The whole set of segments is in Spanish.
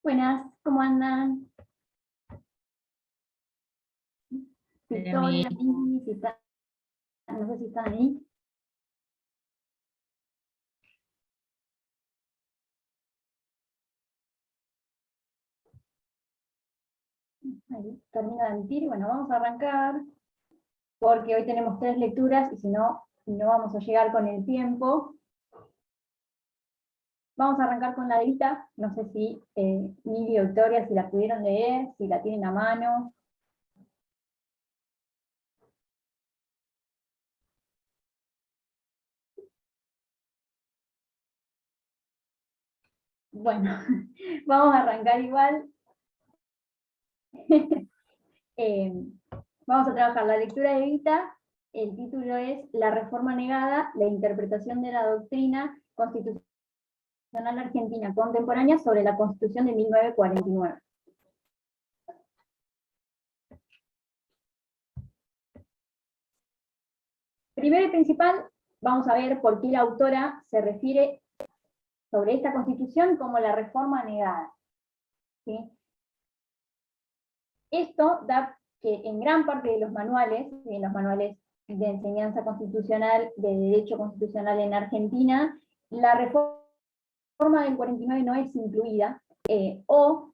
Buenas, ¿cómo andan? Victoria, Lili, no sé si están ahí. Ahí, termino de emitir. Bueno, vamos a arrancar, porque hoy tenemos 3 lecturas y si no, no vamos a llegar con el tiempo. Vamos a arrancar con la de Evita. No sé si Mili o Victoria, si la pudieron leer, si la tienen a mano. Bueno, vamos a arrancar igual. Vamos a trabajar la lectura de Evita. El título es La reforma negada, la interpretación de la doctrina constitucional argentina contemporánea sobre la Constitución de 1949. Primero y principal, vamos a ver por qué la autora se refiere sobre esta Constitución como la reforma negada. ¿Sí? Esto da que en gran parte de los manuales de enseñanza constitucional, de derecho constitucional en Argentina, la reforma del 49 no es incluida, o,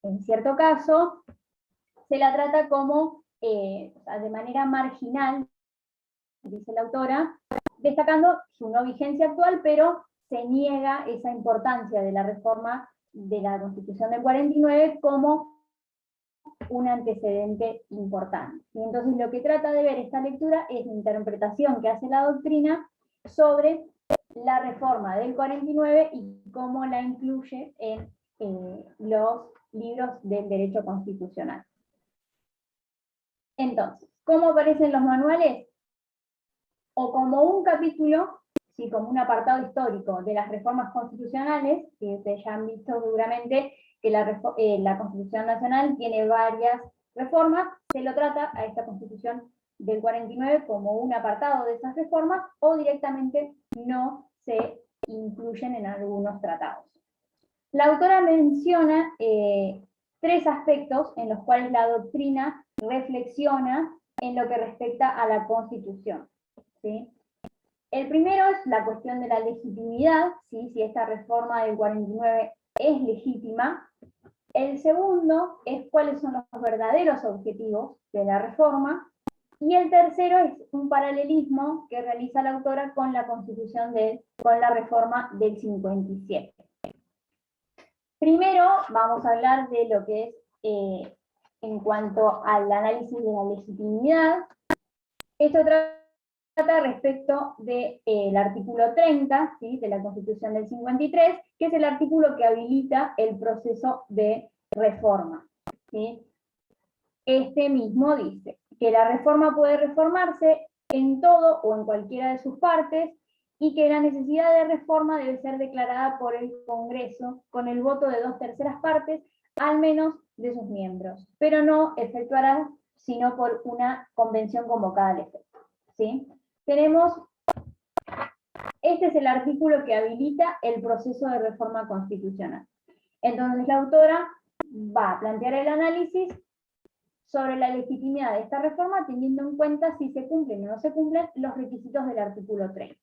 en cierto caso, se la trata como, de manera marginal, dice la autora, destacando su no vigencia actual, pero se niega esa importancia de la reforma de la Constitución del 49 como un antecedente importante. Y entonces lo que trata de ver esta lectura es la interpretación que hace la doctrina sobre la reforma del 49 y cómo la incluye en los libros del derecho constitucional. Entonces, ¿cómo aparecen los manuales? O como un capítulo, sí, como un apartado histórico de las reformas constitucionales, que ustedes ya han visto seguramente que la Constitución Nacional tiene varias reformas, se lo trata a esta Constitución del 49 como un apartado de esas reformas, o directamente no se incluyen en algunos tratados. La autora menciona 3 aspectos en los cuales la doctrina reflexiona en lo que respecta a la Constitución. ¿Sí? El primero es la cuestión de la legitimidad, ¿sí? Si esta reforma del 49 es legítima. El segundo es cuáles son los verdaderos objetivos de la reforma. Y el tercero es un paralelismo que realiza la autora con la Constitución con la reforma del 57. Primero vamos a hablar de lo que es en cuanto al análisis de la legitimidad. Esto trata respecto del artículo 30, ¿sí?, de la Constitución del 53, que es el artículo que habilita el proceso de reforma. ¿Sí? Este mismo dice que la reforma puede reformarse en todo o en cualquiera de sus partes, y que la necesidad de reforma debe ser declarada por el Congreso con el voto de 2/3 partes, al menos de sus miembros, pero no efectuará sino por una convención convocada al efecto. ¿Sí? Este es el artículo que habilita el proceso de reforma constitucional. Entonces la autora va a plantear el análisis sobre la legitimidad de esta reforma, teniendo en cuenta si se cumplen o no se cumplen los requisitos del artículo 30.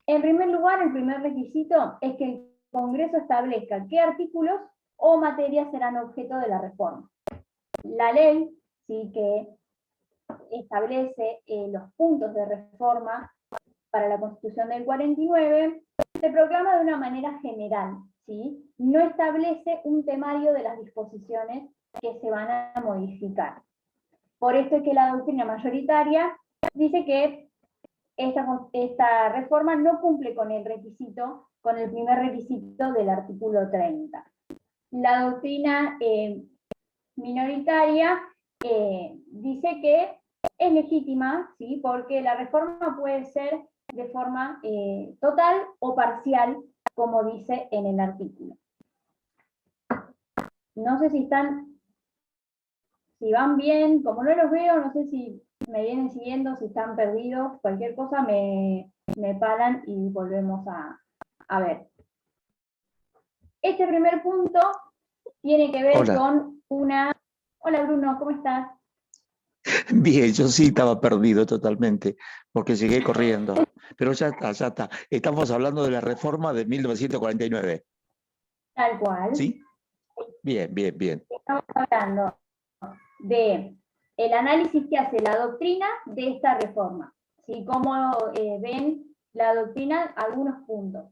En primer lugar, el primer requisito es que el Congreso establezca qué artículos o materias serán objeto de la reforma. La ley, sí, que establece los puntos de reforma para la Constitución del 49, se proclama de una manera general, ¿sí? No establece un temario de las disposiciones que se van a modificar. Por esto es que la doctrina mayoritaria dice que esta reforma no cumple con el primer requisito del artículo 30. La doctrina minoritaria dice que es legítima, ¿sí?, porque la reforma puede ser de forma total o parcial, como dice en el artículo. No sé si van bien, como no los veo, no sé si me vienen siguiendo, si están perdidos, cualquier cosa me paran y volvemos a ver. Este primer punto tiene que ver Hola. con una... Hola Bruno, ¿cómo estás? Bien, yo sí estaba perdido totalmente, porque llegué corriendo. Pero ya está, ya está. Estamos hablando de la reforma de 1949, Tal cual. ¿sí? Bien, bien, bien. Estamos hablando de el análisis que hace la doctrina de esta reforma. ¿Sí? Cómo ven la doctrina algunos puntos.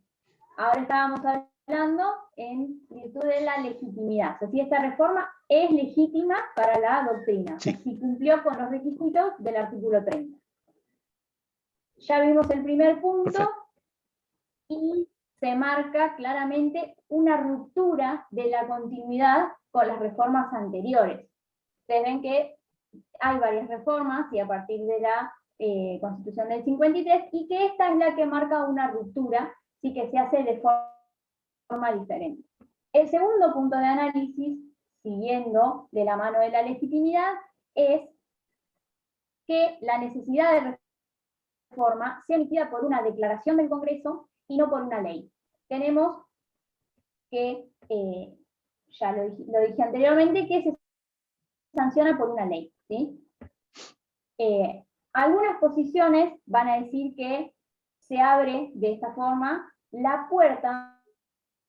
Ahora estábamos hablando en virtud de la legitimidad. O sea, si esta reforma es legítima para la doctrina, o sea, Sí, si cumplió con los requisitos del artículo 30. Ya vimos el primer punto perfecto. y se marca claramente una ruptura de la continuidad con las reformas anteriores. Ustedes ven que hay varias reformas y a partir de la Constitución del 53, y que esta es la que marca una ruptura, sí, que se hace de forma diferente. El segundo punto de análisis, siguiendo de la mano de la legitimidad, es que la necesidad de reforma sea emitida por una declaración del Congreso y no por una ley. Tenemos que, ya lo dije anteriormente, que se sanciona por una ley, ¿sí? Algunas posiciones van a decir que se abre de esta forma la puerta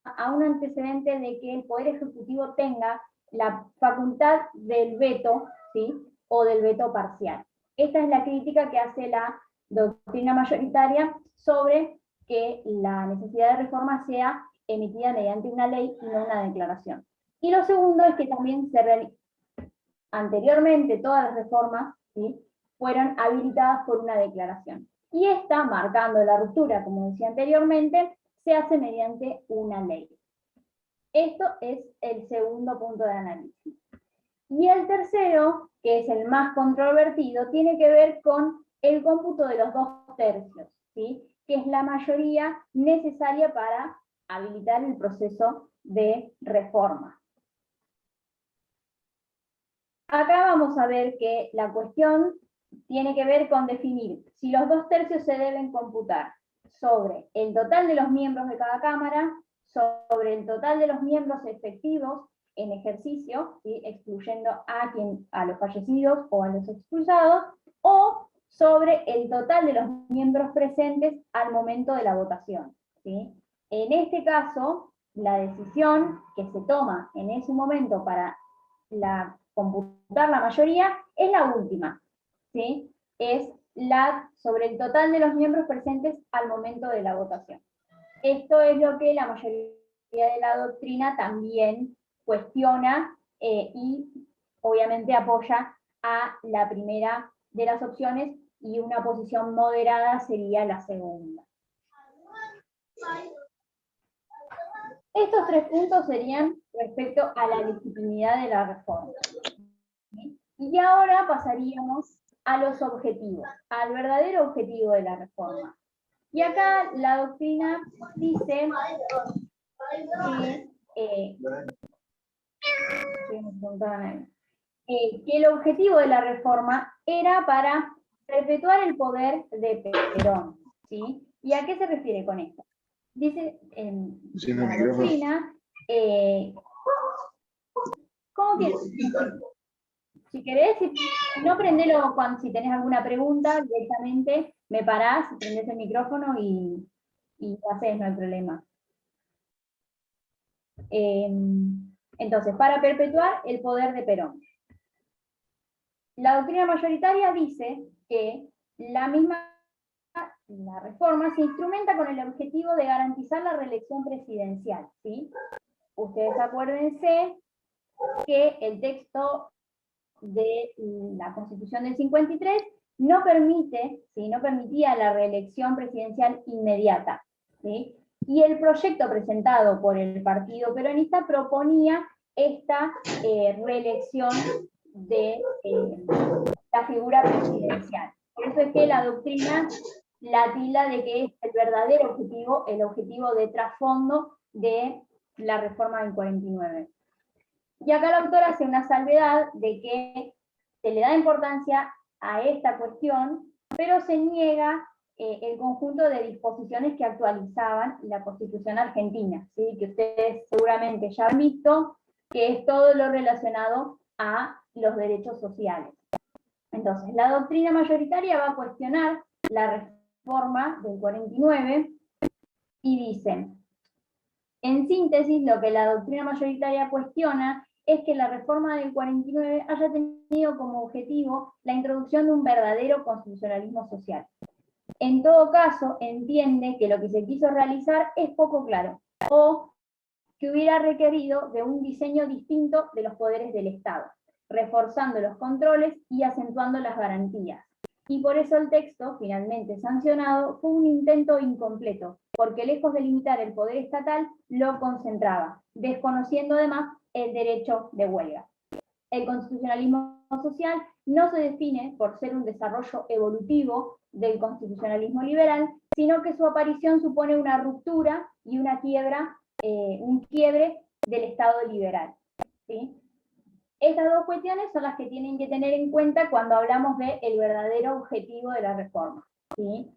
a un antecedente de que el Poder Ejecutivo tenga la facultad del veto, ¿sí? O del veto parcial. Esta es la crítica que hace la doctrina mayoritaria sobre que la necesidad de reforma sea emitida mediante una ley y no una declaración. Y lo segundo es que también anteriormente todas las reformas, ¿sí?, fueron habilitadas por una declaración. Y esta, marcando la ruptura, como decía anteriormente, se hace mediante una ley. Esto es el segundo punto de análisis. Y el tercero, que es el más controvertido, tiene que ver con el cómputo de los 2/3, ¿sí?, que es la mayoría necesaria para habilitar el proceso de reforma. Acá vamos a ver que la cuestión tiene que ver con definir si los 2/3 se deben computar sobre el total de los miembros de cada Cámara, sobre el total de los miembros efectivos en ejercicio, ¿sí?, excluyendo a los fallecidos o a los expulsados, o sobre el total de los miembros presentes al momento de la votación, ¿sí? En este caso, la decisión que se toma en ese momento para computar la mayoría es la última, ¿sí? Es la sobre el total de los miembros presentes al momento de la votación. Esto es lo que la mayoría de la doctrina también cuestiona y obviamente apoya a la primera de las opciones, y una posición moderada sería la segunda. Estos tres puntos serían respecto a la legitimidad de la reforma. Y ahora pasaríamos a los objetivos, al verdadero objetivo de la reforma. Y acá la doctrina dice que el objetivo de la reforma era para perpetuar el poder de Perón, ¿sí? ¿Y a qué se refiere con esto? Dice en la doctrina, ¿cómo que? Si querés, si no, prendelo si tenés alguna pregunta, directamente me parás, prendés el micrófono y hacés, no hay problema. Entonces, para perpetuar el poder de Perón. La doctrina mayoritaria dice que la reforma se instrumenta con el objetivo de garantizar la reelección presidencial, ¿sí? Ustedes acuérdense que el texto de la Constitución del 53 no permitía la reelección presidencial inmediata, ¿sí? Y el proyecto presentado por el Partido Peronista proponía esta reelección de la figura presidencial. Por eso es que la doctrina la tilda de que es el verdadero objetivo, el objetivo de trasfondo de la reforma del 49. Y acá la autora hace una salvedad de que se le da importancia a esta cuestión, pero se niega el conjunto de disposiciones que actualizaban la Constitución argentina, ¿sí?, que ustedes seguramente ya han visto, que es todo lo relacionado a los derechos sociales. Entonces, la doctrina mayoritaria va a cuestionar la reforma del 49 y dice, en síntesis, lo que la doctrina mayoritaria cuestiona es que la reforma del 49 haya tenido como objetivo la introducción de un verdadero constitucionalismo social. En todo caso, entiende que lo que se quiso realizar es poco claro, o que hubiera requerido de un diseño distinto de los poderes del Estado, reforzando los controles y acentuando las garantías. Y por eso el texto, finalmente sancionado, fue un intento incompleto, porque lejos de limitar el poder estatal, lo concentraba, desconociendo además el derecho de huelga. El constitucionalismo social no se define por ser un desarrollo evolutivo del constitucionalismo liberal, sino que su aparición supone una ruptura y una quiebra, un quiebre del Estado liberal, ¿sí? Estas dos cuestiones son las que tienen que tener en cuenta cuando hablamos del verdadero objetivo de la reforma, ¿sí?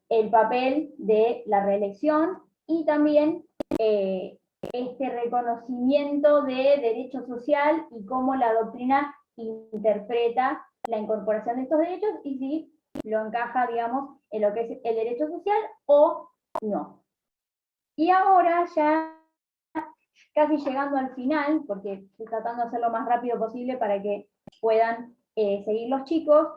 El papel de la reelección y también este reconocimiento de derecho social y cómo la doctrina interpreta la incorporación de estos derechos y si lo encaja, digamos, en lo que es el derecho social o no. Y ahora ya casi llegando al final, porque estoy tratando de hacerlo lo más rápido posible para que puedan seguir los chicos,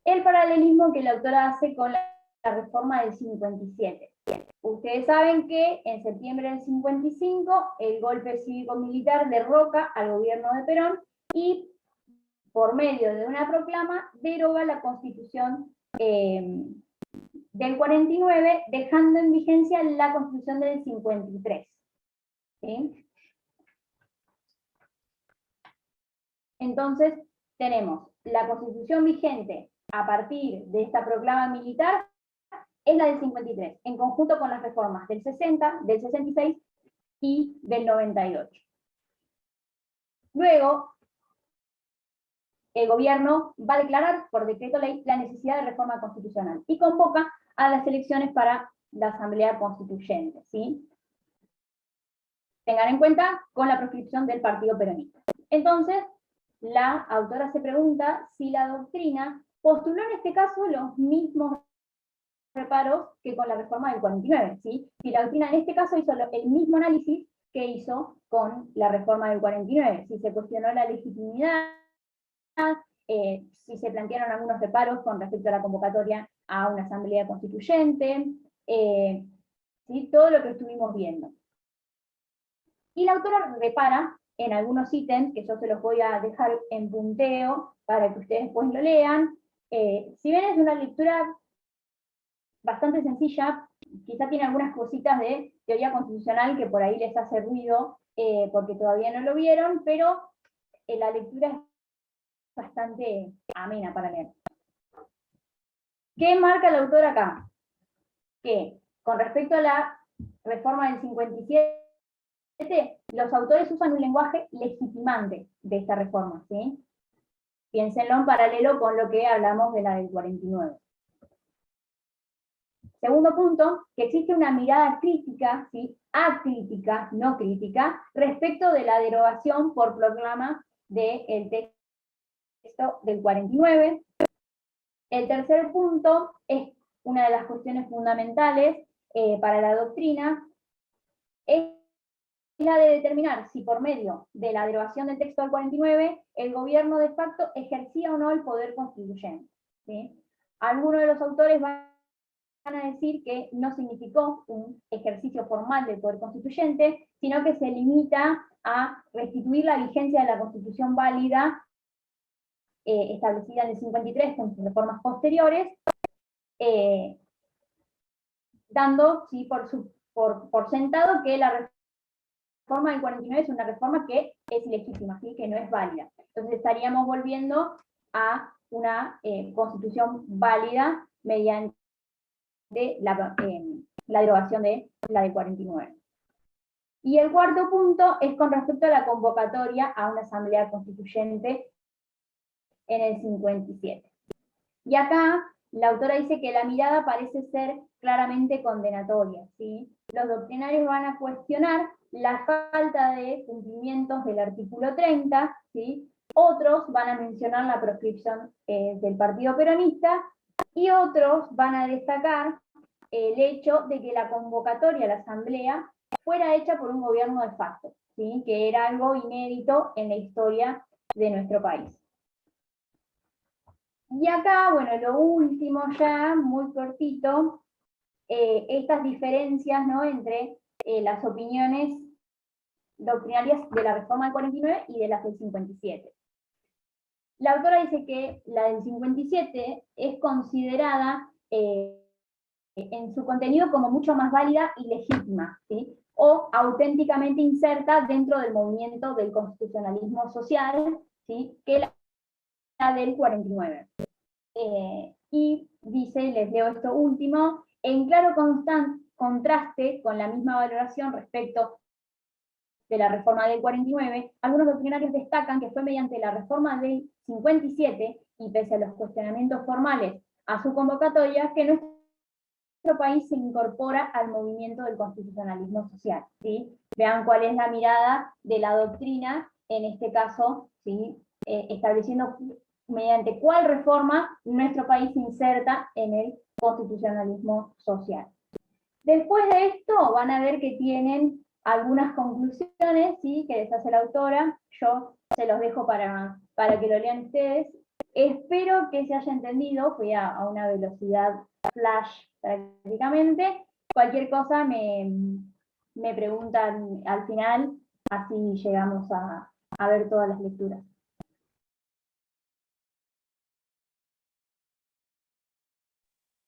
el paralelismo que la autora hace con la reforma del 57. Ustedes saben que en septiembre del 55 el golpe cívico-militar derroca al gobierno de Perón y por medio de una proclama deroga la Constitución del 49, dejando en vigencia la Constitución del 53. ¿Sí? Entonces, tenemos la Constitución vigente a partir de esta proclama militar, es la del 53, en conjunto con las reformas del 60, del 66 y del 98. Luego, el gobierno va a declarar por decreto ley la necesidad de reforma constitucional y convoca a las elecciones para la Asamblea Constituyente, ¿sí? Tengan en cuenta con la proscripción del Partido Peronista. Entonces, la autora se pregunta si la doctrina postuló en este caso los mismos reparos que con la reforma del 49, ¿sí? Si la doctrina en este caso hizo el mismo análisis que hizo con la reforma del 49, si se cuestionó la legitimidad, si se plantearon algunos reparos con respecto a la convocatoria a una asamblea constituyente, ¿sí? Todo lo que estuvimos viendo. Y la autora repara en algunos ítems, que yo se los voy a dejar en punteo para que ustedes después lo lean. Si bien es una lectura bastante sencilla, quizá tiene algunas cositas de teoría constitucional que por ahí les hace ruido, porque todavía no lo vieron, pero la lectura es bastante amena para leer. ¿Qué marca el autor acá? Que con respecto a la reforma del 57, los autores usan un lenguaje legitimante de esta reforma, ¿sí? Piénsenlo en paralelo con lo que hablamos de la del 49. Segundo punto, que existe una mirada crítica, ¿sí? Acrítica, no crítica, respecto de la derogación por proclama del texto del 49. El tercer punto es una de las cuestiones fundamentales para la doctrina, es la de determinar si por medio de la derogación del texto del 49, el gobierno de facto ejercía o no el poder constituyente, ¿sí? Algunos de los autores van a decir que no significó un ejercicio formal del poder constituyente, sino que se limita a restituir la vigencia de la Constitución válida establecida en el 53 con sus reformas posteriores, dando, ¿sí? por sentado que la reforma del 49 es una reforma que es ilegítima, ¿sí? Que no es válida. Entonces estaríamos volviendo a una constitución válida mediante la derogación de la del 49. Y el cuarto punto es con respecto a la convocatoria a una asamblea constituyente en el 57. Y acá la autora dice que la mirada parece ser claramente condenatoria, ¿sí? Los doctrinarios van a cuestionar la falta de cumplimientos del artículo 30, ¿sí? Otros van a mencionar la proscripción del Partido Peronista, y otros van a destacar el hecho de que la convocatoria a la Asamblea fuera hecha por un gobierno de facto, ¿sí? Que era algo inédito en la historia de nuestro país. Y acá, bueno, lo último ya, muy cortito, estas diferencias, ¿no?, entre las opiniones doctrinarias de la reforma del 49 y de las del 57. La autora dice que la del 57 es considerada en su contenido como mucho más válida y legítima, ¿sí? O auténticamente inserta dentro del movimiento del constitucionalismo social, ¿sí?, que la del 49. Y dice, les leo esto último, en claro contraste con la misma valoración respecto de la reforma del 49, algunos doctrinarios destacan que fue mediante la reforma del 57, y pese a los cuestionamientos formales a su convocatoria, que nuestro país se incorpora al movimiento del constitucionalismo social, ¿sí? Vean cuál es la mirada de la doctrina, en este caso, ¿sí?, estableciendo mediante cuál reforma nuestro país se inserta en el constitucionalismo social. Después de esto van a ver que tienen algunas conclusiones, ¿sí?, que les hace la autora. Yo se los dejo para que lo lean ustedes. Espero que se haya entendido, fui a una velocidad flash prácticamente. Cualquier cosa me preguntan al final, así llegamos a ver todas las lecturas.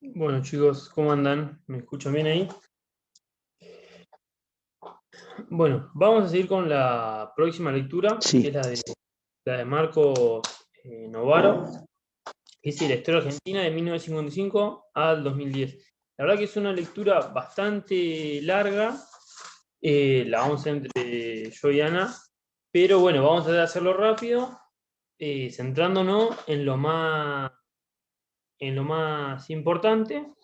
Bueno, chicos, ¿cómo andan? ¿Me escuchan bien ahí? Bueno, vamos a seguir con la próxima lectura, Sí. que es la de Marcos Novaro, que es la historia argentina de 1955 al 2010. La verdad que es una lectura bastante larga, la vamos a hacer entre yo y Ana, pero bueno, vamos a tratar de hacerlo rápido, centrándonos en lo más importante.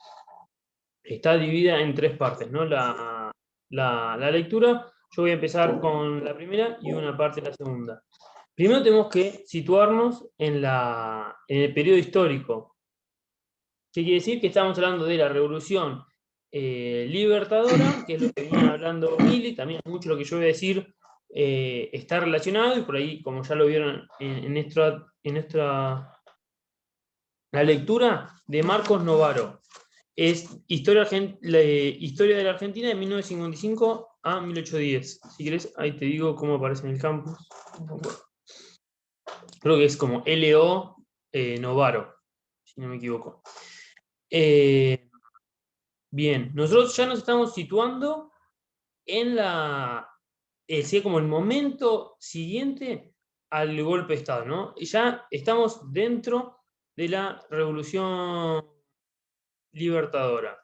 Está dividida en tres partes, ¿no?, la lectura. Yo voy a empezar con la primera y una parte de la segunda. Primero tenemos que situarnos en el periodo histórico. ¿Qué quiere decir? Que estamos hablando de la Revolución Libertadora, que es lo que venía hablando Mili, también mucho lo que yo voy a decir está relacionado, y por ahí, como ya lo vieron la lectura de Marcos Novaro. Es historia de la Argentina de 1955 a 1810. Si querés, ahí te digo cómo aparece en el campus. Creo que es como L.O. Novaro, si no me equivoco. Bien, nosotros ya nos estamos situando en como el momento siguiente al golpe de Estado, ¿no? Ya estamos dentro de la Revolución Libertadora.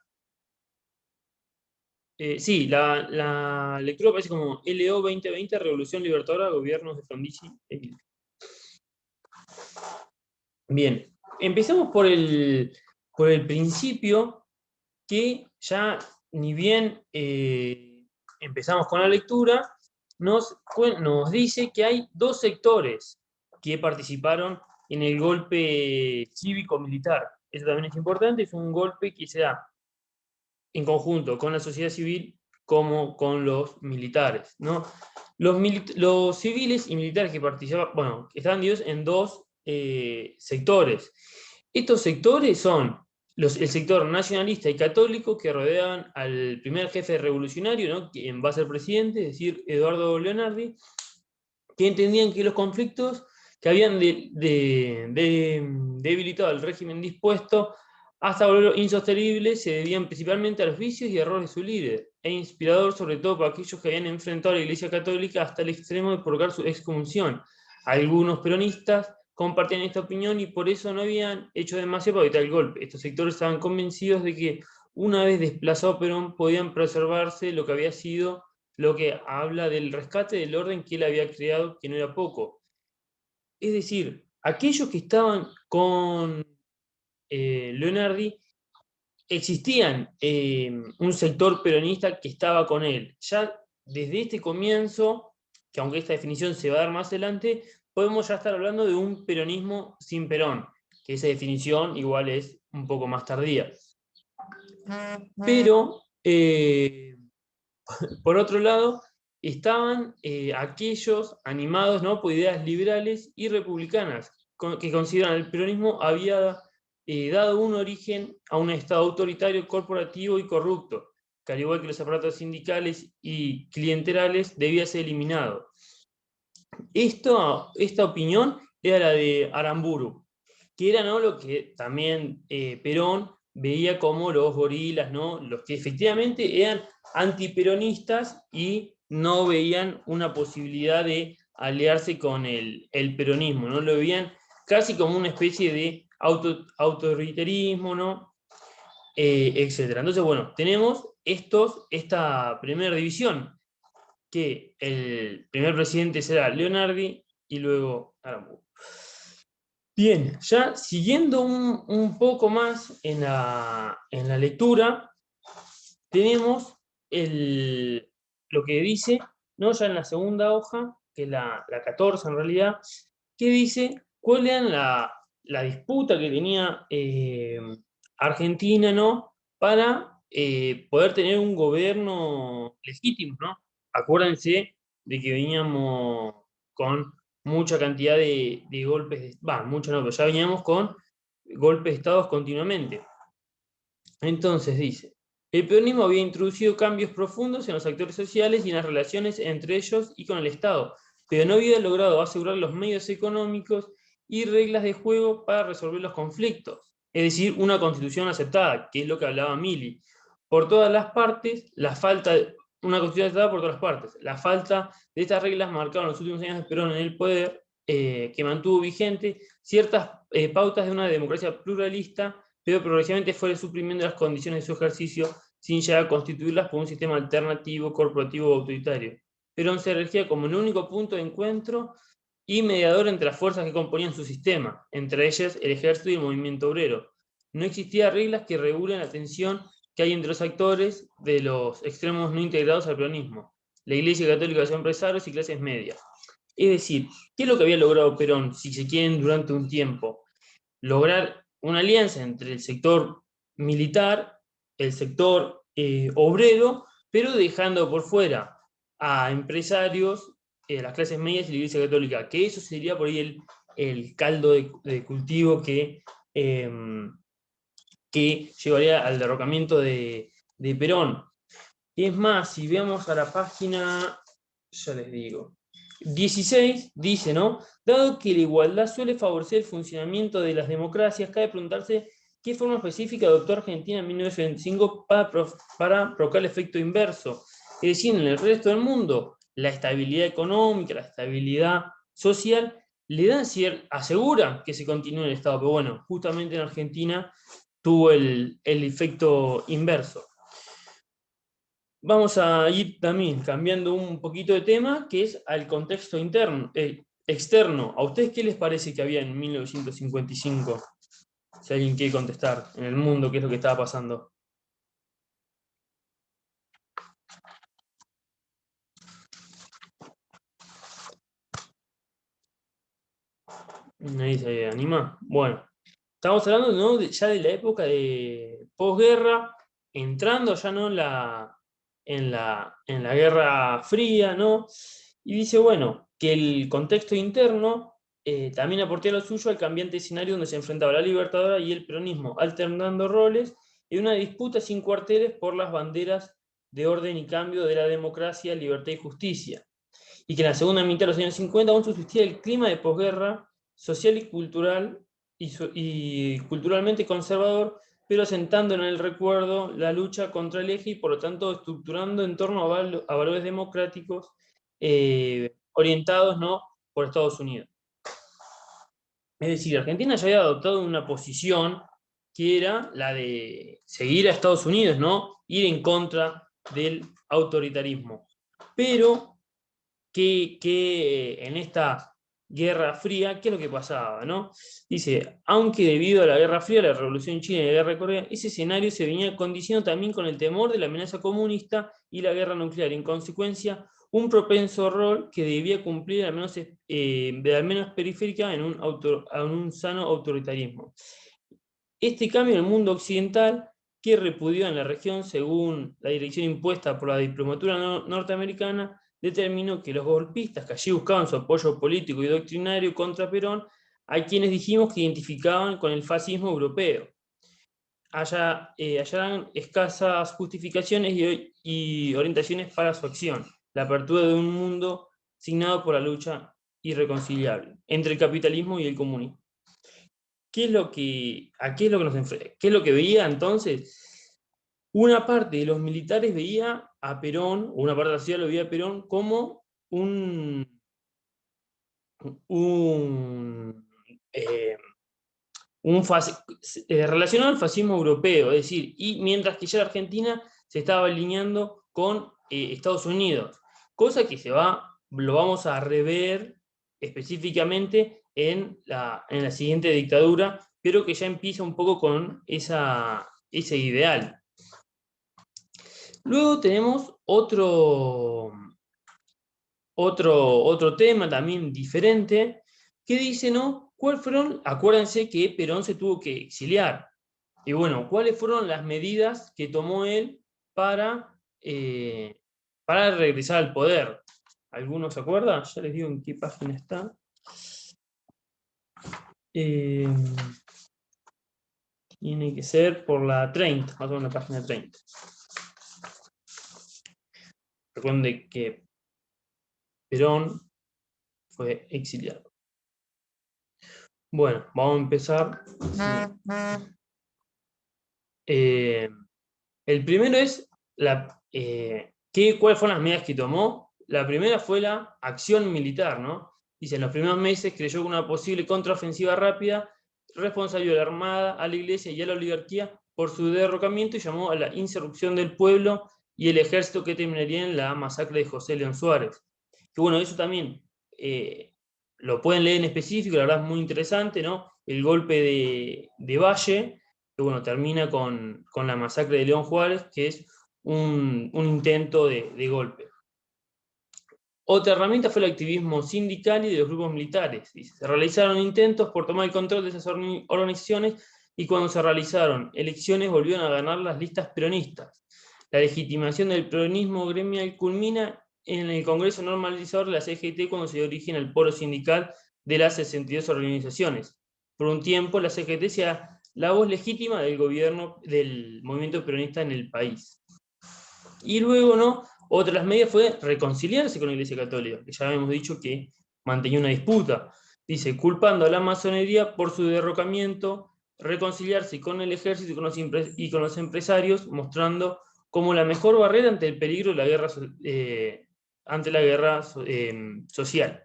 Sí, la lectura aparece como LO 2020, Revolución Libertadora, Gobiernos de Frondizi. Bien, empecemos por el principio, que ya ni bien empezamos con la lectura, nos dice que hay dos sectores que participaron en el golpe cívico-militar. Eso también es importante, es un golpe que se da en conjunto con la sociedad civil como con los militares, ¿no? Los civiles y militares que participaban, bueno, estaban divididos en dos sectores. Estos sectores son el sector nacionalista y católico, que rodeaban al primer jefe revolucionario, ¿no?, quien va a ser presidente, es decir, Eduardo Leonardi, que entendían que los conflictos que habían debilitado al régimen dispuesto hasta volverlo insostenible se debían principalmente a los vicios y errores de su líder, e inspirador sobre todo para aquellos que habían enfrentado a la Iglesia Católica hasta el extremo de provocar su excomunión. Algunos peronistas compartían esta opinión y por eso no habían hecho demasiado para evitar el golpe. Estos sectores estaban convencidos de que una vez desplazado Perón podían preservarse lo que había sido, lo que habla del rescate del orden que él había creado, que no era poco. Es decir, aquellos que estaban con Leonardi, existían un sector peronista que estaba con él. Ya desde este comienzo, que aunque esta definición se va a dar más adelante, podemos ya estar hablando de un peronismo sin Perón, que esa definición igual es un poco más tardía. Pero, por otro lado, estaban aquellos animados, ¿no?, por ideas liberales y republicanas, que consideran el peronismo había dado un origen a un Estado autoritario, corporativo y corrupto, que al igual que los aparatos sindicales y clientelales debía ser eliminado. Esta opinión era la de Aramburu, que era, ¿no?, lo que también Perón veía como los gorilas, ¿no?, los que efectivamente eran antiperonistas y no veían una posibilidad de aliarse con el peronismo, ¿no? Lo veían casi como una especie de autoritarismo, ¿no? Etcétera. Entonces, bueno, tenemos esta primera división, que el primer presidente será Leonardi y luego Aramburu. Bien, ya siguiendo un poco más en la lectura, tenemos lo que dice, ¿no?, ya en la segunda hoja, que es la 14 en realidad, que dice cuál era la disputa que tenía Argentina, ¿no?, para poder tener un gobierno legítimo, ¿no? Acuérdense de que veníamos con mucha cantidad de golpes, mucho no, pero ya veníamos con golpes de estados continuamente. Entonces dice, el peronismo había introducido cambios profundos en los actores sociales y en las relaciones entre ellos y con el Estado, pero no había logrado asegurar los medios económicos y reglas de juego para resolver los conflictos, es decir, una constitución aceptada, que es lo que hablaba Mili. Por todas las partes, una constitución aceptada por todas las partes. La falta de estas reglas marcaron los últimos años de Perón en el poder, que mantuvo vigente ciertas pautas de una democracia pluralista, pero progresivamente fue suprimiendo las condiciones de su ejercicio sin llegar a constituirlas por un sistema alternativo, corporativo o autoritario. Perón se erigía como el único punto de encuentro y mediador entre las fuerzas que componían su sistema, entre ellas el ejército y el movimiento obrero. No existía reglas que regulen la tensión que hay entre los actores de los extremos no integrados al peronismo, la Iglesia Católica, los empresarios y clases medias. Es decir, ¿qué es lo que había logrado Perón, si se quieren, durante un tiempo? Lograr una alianza entre el sector militar, el sector obrero, pero dejando por fuera a empresarios, las clases medias y la Iglesia Católica, que eso sería por ahí el caldo de cultivo que llevaría al derrocamiento de Perón. Y es más, si vemos a la página, ya les digo, 16 dice, ¿no? Dado que la igualdad suele favorecer el funcionamiento de las democracias, cabe preguntarse qué forma específica adoptó Argentina en 1925 para provocar el efecto inverso. Es decir, en el resto del mundo, la estabilidad económica, la estabilidad social, asegura que se continúe el Estado. Pero bueno, justamente en Argentina tuvo el efecto inverso. Vamos a ir también cambiando un poquito de tema, que es al contexto externo. ¿A ustedes qué les parece que había en 1955? Si alguien quiere contestar, en el mundo, ¿qué es lo que estaba pasando? Nadie se anima. Bueno, estamos hablando, ¿no?, ya de la época de posguerra, entrando ya, ¿no?, en la Guerra Fría, ¿no? Y dice, bueno, que el contexto interno también aportó lo suyo al cambiante escenario donde se enfrentaba la Libertadora y el peronismo, alternando roles en una disputa sin cuarteles por las banderas de orden y cambio de la democracia, libertad y justicia. Y que en la segunda mitad de los años 50 aún subsistía el clima de posguerra social y cultural y culturalmente conservador, pero asentando en el recuerdo la lucha contra el eje y por lo tanto estructurando en torno a valores democráticos orientados, ¿no?, por Estados Unidos. Es decir, Argentina ya había adoptado una posición que era la de seguir a Estados Unidos, ¿no?, ir en contra del autoritarismo. Pero que en esta Guerra Fría, ¿qué es lo que pasaba, no? Dice, aunque debido a la Guerra Fría, la Revolución China y la Guerra de Corea, ese escenario se venía condicionando también con el temor de la amenaza comunista y la guerra nuclear. En consecuencia, un propenso rol que debía cumplir al menos, de al menos periférica en un sano autoritarismo. Este cambio en el mundo occidental, que repudió en la región según la dirección impuesta por la diplomatura norteamericana, determinó que los golpistas que allí buscaban su apoyo político y doctrinario contra Perón, a quienes dijimos que identificaban con el fascismo europeo, hallarán escasas justificaciones y orientaciones para su acción, la apertura de un mundo signado por la lucha irreconciliable entre el capitalismo y el comunismo. ¿Qué es lo que nos enfrenta? ¿Qué es lo que veía entonces? Una parte de los militares veía a Perón, o una parte de la sociedad lo veía a Perón como relacionado al fascismo europeo, es decir, y mientras que ya la Argentina se estaba alineando con Estados Unidos, cosa que lo vamos a rever específicamente en la siguiente dictadura, pero que ya empieza un poco con ese ideal. Luego tenemos otro tema también diferente, que dice, ¿no? ¿Cuáles fueron? Acuérdense que Perón se tuvo que exiliar. Y bueno, ¿cuáles fueron las medidas que tomó él para regresar al poder? ¿Algunos se acuerdan? Ya les digo en qué página está. Tiene que ser por la 30, más o menos la página 30. Recuerden que Perón fue exiliado. Bueno, vamos a empezar. El primero es cuáles fueron las medidas que tomó. La primera fue la acción militar, ¿no? Dice, en los primeros meses creyó que una posible contraofensiva rápida responsabilizó a la Armada, a la Iglesia y a la oligarquía por su derrocamiento y llamó a la insurrección del pueblo y el ejército, que terminaría en la masacre de José León Suárez. Que bueno, eso también lo pueden leer en específico, la verdad es muy interesante, ¿no? El golpe de Valle, que bueno, termina con la masacre de León Juárez, que es un intento de golpe. Otra herramienta fue el activismo sindical y de los grupos militares. Se realizaron intentos por tomar el control de esas organizaciones y cuando se realizaron elecciones volvieron a ganar las listas peronistas. La legitimación del peronismo gremial culmina en el Congreso Normalizador de la CGT cuando se dio origen al polo sindical de las 62 organizaciones. Por un tiempo la CGT sea la voz legítima del gobierno del movimiento peronista en el país. Y luego, ¿no? Otra de las medidas fue reconciliarse con la Iglesia Católica, que ya habíamos dicho que mantenía una disputa. Dice, culpando a la masonería por su derrocamiento, reconciliarse con el ejército y con los empresarios, mostrando como la mejor barrera ante el peligro de la guerra, social.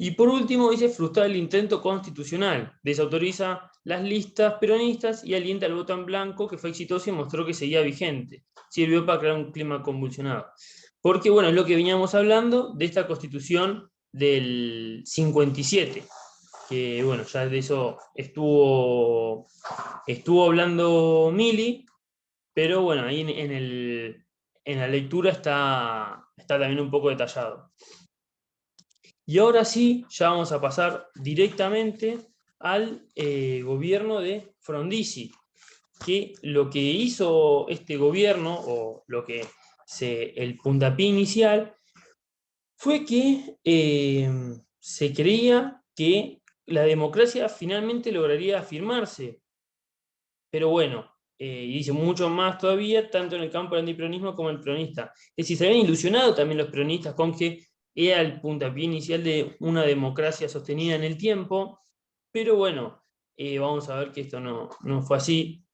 Y por último, dice, frustrar el intento constitucional, desautoriza las listas peronistas y alienta el voto en blanco, que fue exitoso y mostró que seguía vigente. Sirvió para crear un clima convulsionado. Porque, bueno, es lo que veníamos hablando de esta Constitución del 57, que, bueno, ya de eso estuvo hablando Mili, pero, bueno, ahí en la lectura está también un poco detallado. Y ahora sí, ya vamos a pasar directamente al gobierno de Frondizi, que lo que hizo este gobierno, o el puntapié inicial, fue que se creía que la democracia finalmente lograría afirmarse. Pero bueno, y dice mucho más todavía, tanto en el campo del antiperonismo como el peronista. Es decir, se habían ilusionado también los peronistas con que era el puntapié inicial de una democracia sostenida en el tiempo, pero bueno, vamos a ver que esto no fue así.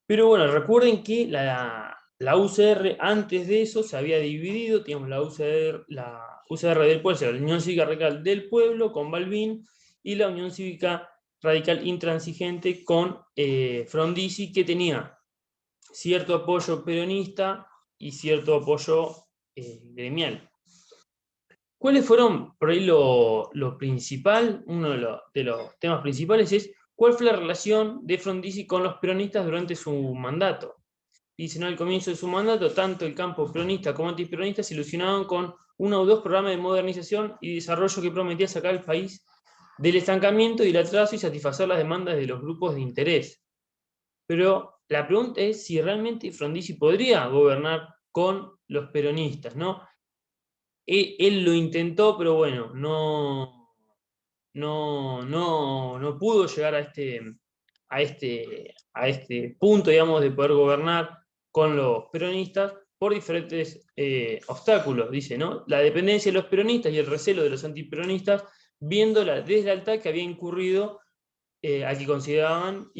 Pero bueno, recuerden que la UCR antes de eso se había dividido, teníamos la UCR del pueblo, la Unión Cívica Radical del Pueblo con Balbín, y la Unión Cívica Radical Intransigente con Frondizi, que tenía cierto apoyo peronista y cierto apoyo gremial. ¿Cuáles fueron, por ahí lo principal, uno de los temas principales es, cuál fue la relación de Frondizi con los peronistas durante su mandato? Dice, ¿no? Al comienzo de su mandato, tanto el campo peronista como antiperonista se ilusionaban con 1 o 2 programas de modernización y desarrollo que prometía sacar al país del estancamiento y el atraso y satisfacer las demandas de los grupos de interés. Pero la pregunta es si realmente Frondizi podría gobernar con los peronistas, ¿no? Él lo intentó, pero bueno, no pudo llegar a este punto, digamos, de poder gobernar con los peronistas por diferentes obstáculos, dice, ¿no? La dependencia de los peronistas y el recelo de los antiperonistas, viendo la deslealtad que había incurrido a que consideraban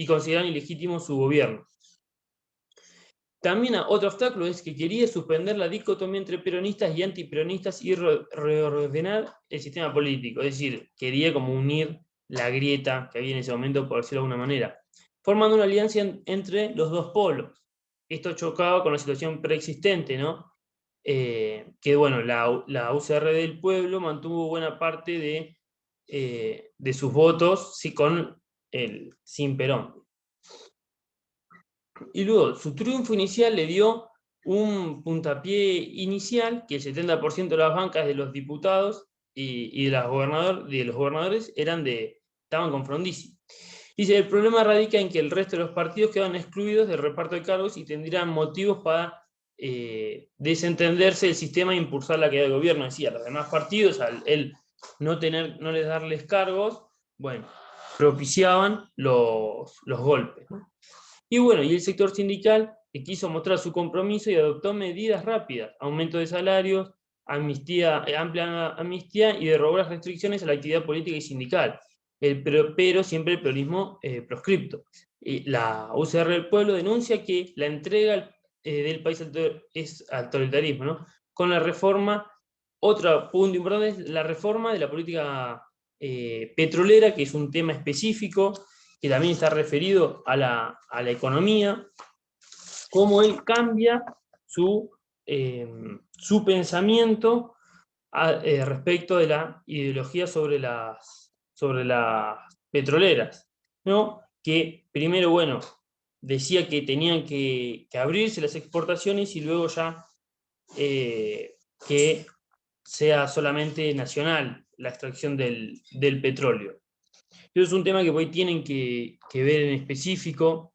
ilegítimo su gobierno. También otro obstáculo es que quería suspender la dicotomía entre peronistas y antiperonistas y reordenar el sistema político, es decir, quería como unir la grieta que había en ese momento, por decirlo de alguna manera, formando una alianza entre los dos polos. Esto chocaba con la situación preexistente, ¿no? Que bueno, la UCR del pueblo mantuvo buena parte de sus votos sin Perón. Y luego, su triunfo inicial le dio un puntapié inicial, que el 70% de las bancas de los diputados y de los gobernadores estaban con Frondizi. Dice, el problema radica en que el resto de los partidos quedan excluidos del reparto de cargos y tendrían motivos para desentenderse del sistema e impulsar la queda de gobierno. Decía, los demás partidos, al él no les darles cargos, bueno, propiciaban los golpes, ¿no? Y bueno, y el sector sindical que quiso mostrar su compromiso y adoptó medidas rápidas, aumento de salarios, amplia amnistía y derogó las restricciones a la actividad política y sindical, pero siempre el peronismo proscripto. La UCR del Pueblo denuncia que la entrega del país es autoritarismo, ¿no? Con la reforma, otro punto importante es la reforma de la política petrolera, que es un tema específico, que también está referido a la economía, cómo él cambia su pensamiento respecto de la ideología sobre las petroleras, ¿no? Que primero, bueno, decía que tenían que abrirse las exportaciones y luego ya que sea solamente nacional la extracción del petróleo. Eso es un tema que hoy tienen que ver en específico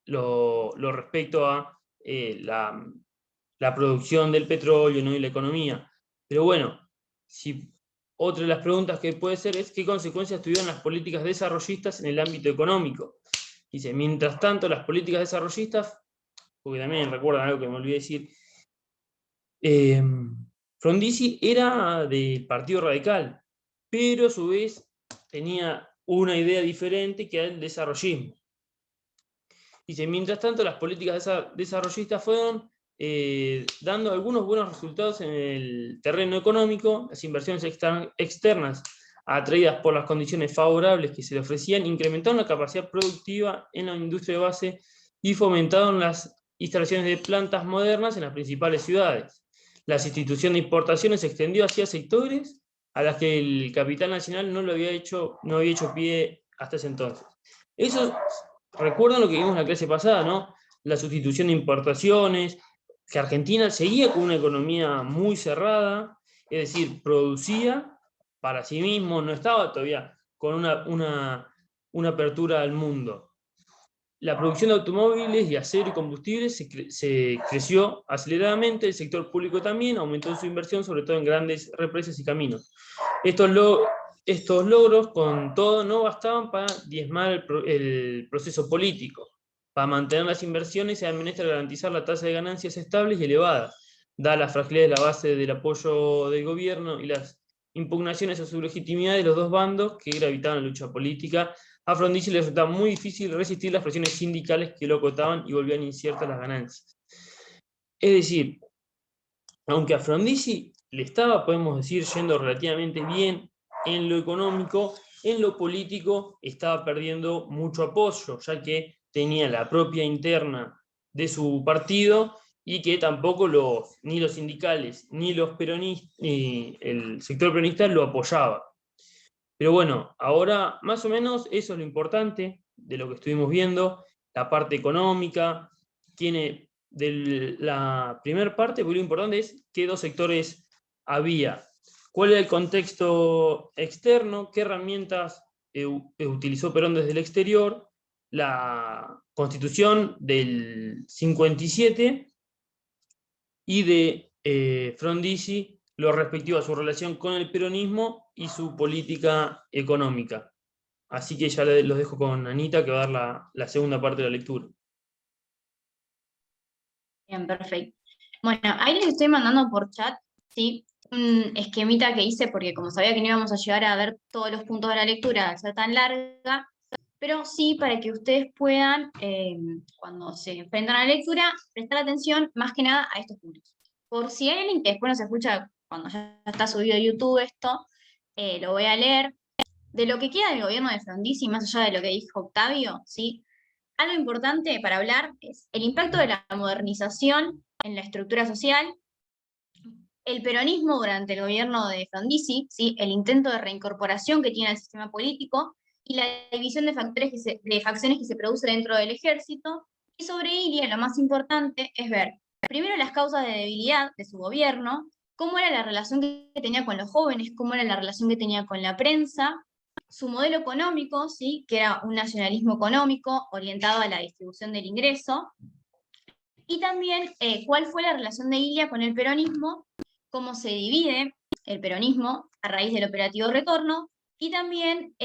lo respecto a la producción del petróleo, ¿no? Y la economía. Pero bueno, otra de las preguntas que puede ser es ¿qué consecuencias tuvieron las políticas desarrollistas en el ámbito económico? Dice, mientras tanto, las políticas desarrollistas, porque también recuerdan algo que me olvidé decir, Frondizi era del Partido Radical, pero a su vez tenía una idea diferente que era el desarrollismo. Dice, mientras tanto, las políticas desarrollistas fueron dando algunos buenos resultados en el terreno económico. Las inversiones externas atraídas por las condiciones favorables que se le ofrecían incrementaron la capacidad productiva en la industria de base y fomentaron las instalaciones de plantas modernas en las principales ciudades. La sustitución de importaciones se extendió hacia sectores a las que el capital nacional no había hecho pie hasta ese entonces. Eso, recuerdan lo que vimos en la clase pasada, ¿no? La sustitución de importaciones, que Argentina seguía con una economía muy cerrada, es decir, producía para sí mismo, no estaba todavía con una apertura al mundo. La producción de automóviles y acero y combustibles se creció aceleradamente, el sector público también aumentó su inversión, sobre todo en grandes represas y caminos. Estos logros, con todo, no bastaban para diezmar el proceso político. Para mantener las inversiones era menester garantizar la tasa de ganancias estables y elevadas, dada la fragilidad de la base del apoyo del gobierno y las impugnaciones a su legitimidad de los dos bandos que gravitaban en la lucha política. A Frondizi le resultaba muy difícil resistir las presiones sindicales que lo acotaban y volvían inciertas las ganancias. Es decir, aunque a Frondizi le estaba, podemos decir, yendo relativamente bien en lo económico, en lo político estaba perdiendo mucho apoyo, ya que tenía la propia interna de su partido y que tampoco ni los sindicales, ni los peronistas, ni el sector peronista lo apoyaba. Pero bueno, ahora más o menos eso es lo importante de lo que estuvimos viendo, la parte económica, tiene de la primera parte, porque lo importante es qué dos sectores había, cuál era el contexto externo, qué herramientas utilizó Perón desde el exterior, la Constitución del 57 y de Frondizi lo respectivo a su relación con el peronismo y su política económica. Así que ya los dejo con Anita, que va a dar la segunda parte de la lectura. Bien, perfecto. Bueno, ahí les estoy mandando por chat, ¿sí? Un esquemita que hice, porque como sabía que no íbamos a llegar a ver todos los puntos de la lectura al ser tan larga, pero sí para que ustedes puedan, cuando se enfrentan a la lectura, prestar atención más que nada a estos puntos. Por si hay alguien que después nos escucha cuando ya está subido a YouTube esto, lo voy a leer. De lo que queda del gobierno de Frondizi, más allá de lo que dijo Octavio, ¿sí? Algo importante para hablar es el impacto de la modernización en la estructura social, el peronismo durante el gobierno de Frondizi, ¿sí? El intento de reincorporación que tiene el sistema político y la división de facciones que se produce dentro del ejército. Y sobre Ilia, lo más importante es ver primero las causas de debilidad de su gobierno, cómo era la relación que tenía con los jóvenes, cómo era la relación que tenía con la prensa, su modelo económico, ¿sí? Que era un nacionalismo económico orientado a la distribución del ingreso, y también cuál fue la relación de Ilia con el peronismo, cómo se divide el peronismo a raíz del operativo Retorno, y también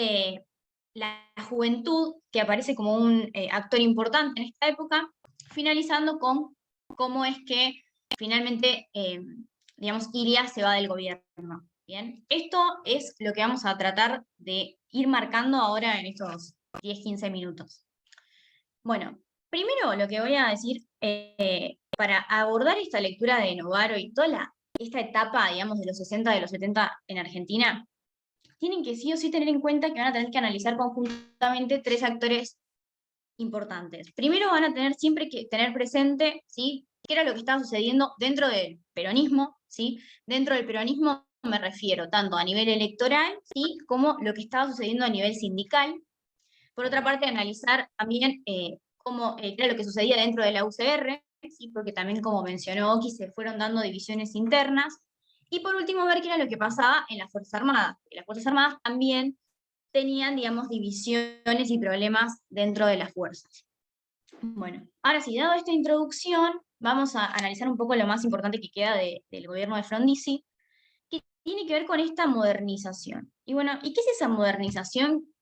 la juventud, que aparece como un actor importante en esta época, finalizando con cómo es que finalmente, digamos, Ilia se va del gobierno. Bien, esto es lo que vamos a tratar de ir marcando ahora en estos 10-15 minutos. Bueno, primero lo que voy a decir, para abordar esta lectura de Novaro y toda esta etapa, digamos, de los 60, de los 70 en Argentina, tienen que sí o sí tener en cuenta que van a tener que analizar conjuntamente tres actores importantes. Primero van a tener siempre que tener presente, ¿sí?, qué era lo que estaba sucediendo dentro del peronismo, ¿sí? Dentro del peronismo me refiero tanto a nivel electoral, ¿sí?, como lo que estaba sucediendo a nivel sindical. Por otra parte, analizar también cómo era lo que sucedía dentro de la UCR, ¿sí?, porque también, como mencionó Oki, se fueron dando divisiones internas. Y por último, ver qué era lo que pasaba en las Fuerzas Armadas. Que las Fuerzas Armadas también tenían, digamos, divisiones y problemas dentro de las fuerzas. Bueno, ahora sí, dado esta introducción, vamos a analizar un poco lo más importante que queda del gobierno de Frondizi, que tiene que ver con esta modernización. Y bueno, ¿y qué es esa modernización?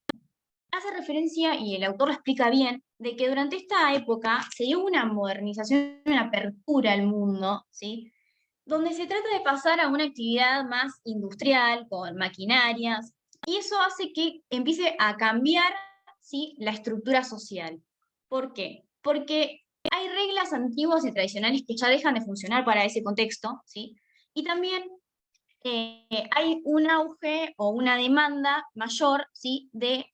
Hace referencia, y el autor lo explica bien, de que durante esta época se dio una modernización, una apertura al mundo, ¿sí?, donde se trata de pasar a una actividad más industrial, con maquinarias, y eso hace que empiece a cambiar, ¿sí?, la estructura social. ¿Por qué? Porque hay reglas antiguas y tradicionales que ya dejan de funcionar para ese contexto, ¿sí? Y también hay un auge o una demanda mayor, ¿sí?, de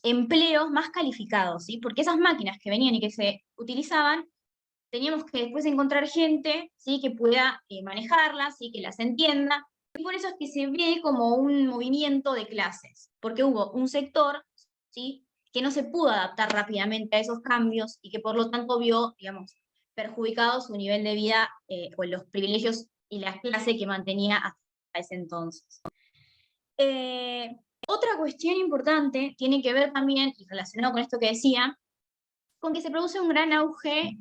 empleos más calificados, ¿sí? Porque esas máquinas que venían y que se utilizaban, teníamos que después encontrar gente, ¿sí?, que pueda manejarlas, ¿sí?, que las entienda, y por eso es que se ve como un movimiento de clases, porque hubo un sector, ¿sí?, que no se pudo adaptar rápidamente a esos cambios y que por lo tanto vio, digamos, perjudicado su nivel de vida o los privilegios y la clase que mantenía hasta ese entonces. Otra cuestión importante tiene que ver también, y relacionado con esto que decía, con que se produce un gran auge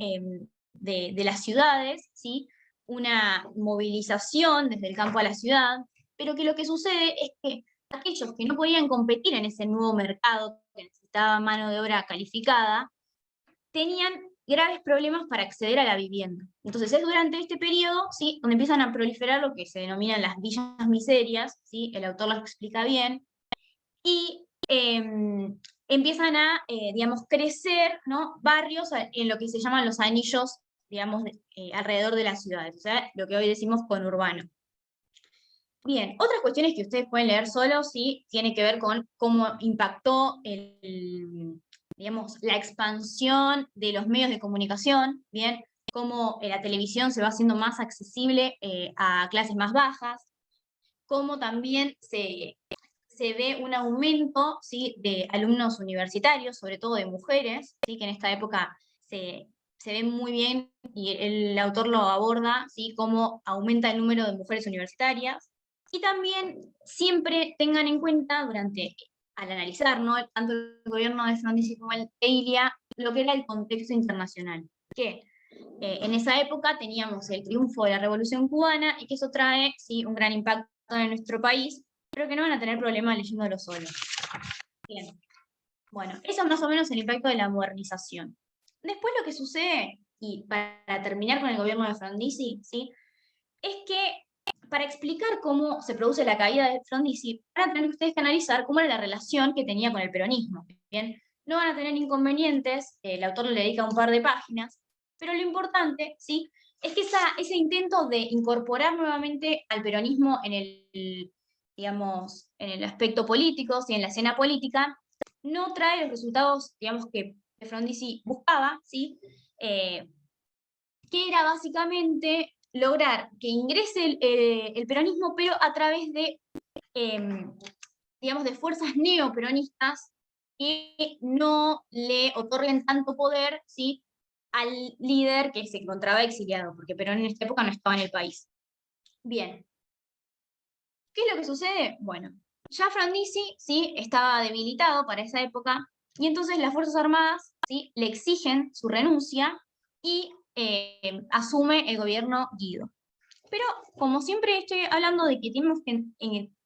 de las ciudades, ¿sí?, una movilización desde el campo a la ciudad, pero que lo que sucede es que aquellos que no podían competir en ese nuevo mercado que necesitaba mano de obra calificada, tenían graves problemas para acceder a la vivienda. Entonces es durante este periodo, ¿sí?, donde empiezan a proliferar lo que se denominan las villas miserias, ¿sí?, el autor lo explica bien, y empiezan a, digamos, crecer, ¿no?, barrios en lo que se llaman los anillos, digamos, alrededor de las ciudades, o sea, lo que hoy decimos conurbano. Bien, otras cuestiones que ustedes pueden leer solos, sí, tiene que ver con cómo impactó digamos, la expansión de los medios de comunicación, bien, cómo la televisión se va haciendo más accesible a clases más bajas, cómo también se ve un aumento, ¿sí?, de alumnos universitarios, sobre todo de mujeres, ¿sí?, que en esta época se ve muy bien, y el autor lo aborda, ¿sí?, cómo aumenta el número de mujeres universitarias. Y también siempre tengan en cuenta, al analizar, ¿no?, tanto el gobierno de Frondizi como el de Ilia, lo que era el contexto internacional, que en esa época teníamos el triunfo de la Revolución Cubana, y que eso trae, ¿sí?, un gran impacto en nuestro país, pero que no van a tener problema leyéndolo solo. Bien. Bueno, eso es más o menos el impacto de la modernización. Después lo que sucede, y para terminar con el gobierno de Frondizi, ¿sí?, es que para explicar cómo se produce la caída de Frondizi, van a tener ustedes que analizar cómo era la relación que tenía con el peronismo. Bien, no van a tener inconvenientes, el autor le dedica un par de páginas, pero lo importante, ¿sí?, es que ese intento de incorporar nuevamente al peronismo en el, digamos, en el aspecto político, ¿sí?, en la escena política, no trae los resultados, digamos, que Frondizi buscaba, ¿sí?, que era básicamente lograr que ingrese el peronismo, pero a través de, digamos, de fuerzas neoperonistas que no le otorguen tanto poder, ¿sí?, al líder que se encontraba exiliado, porque Perón en esta época no estaba en el país. Bien. ¿Qué es lo que sucede? Bueno, ya Frondizi, ¿sí?, estaba debilitado para esa época, y entonces las Fuerzas Armadas, ¿sí?, le exigen su renuncia, y asume el gobierno Guido. Pero, como siempre estoy hablando de que tenemos que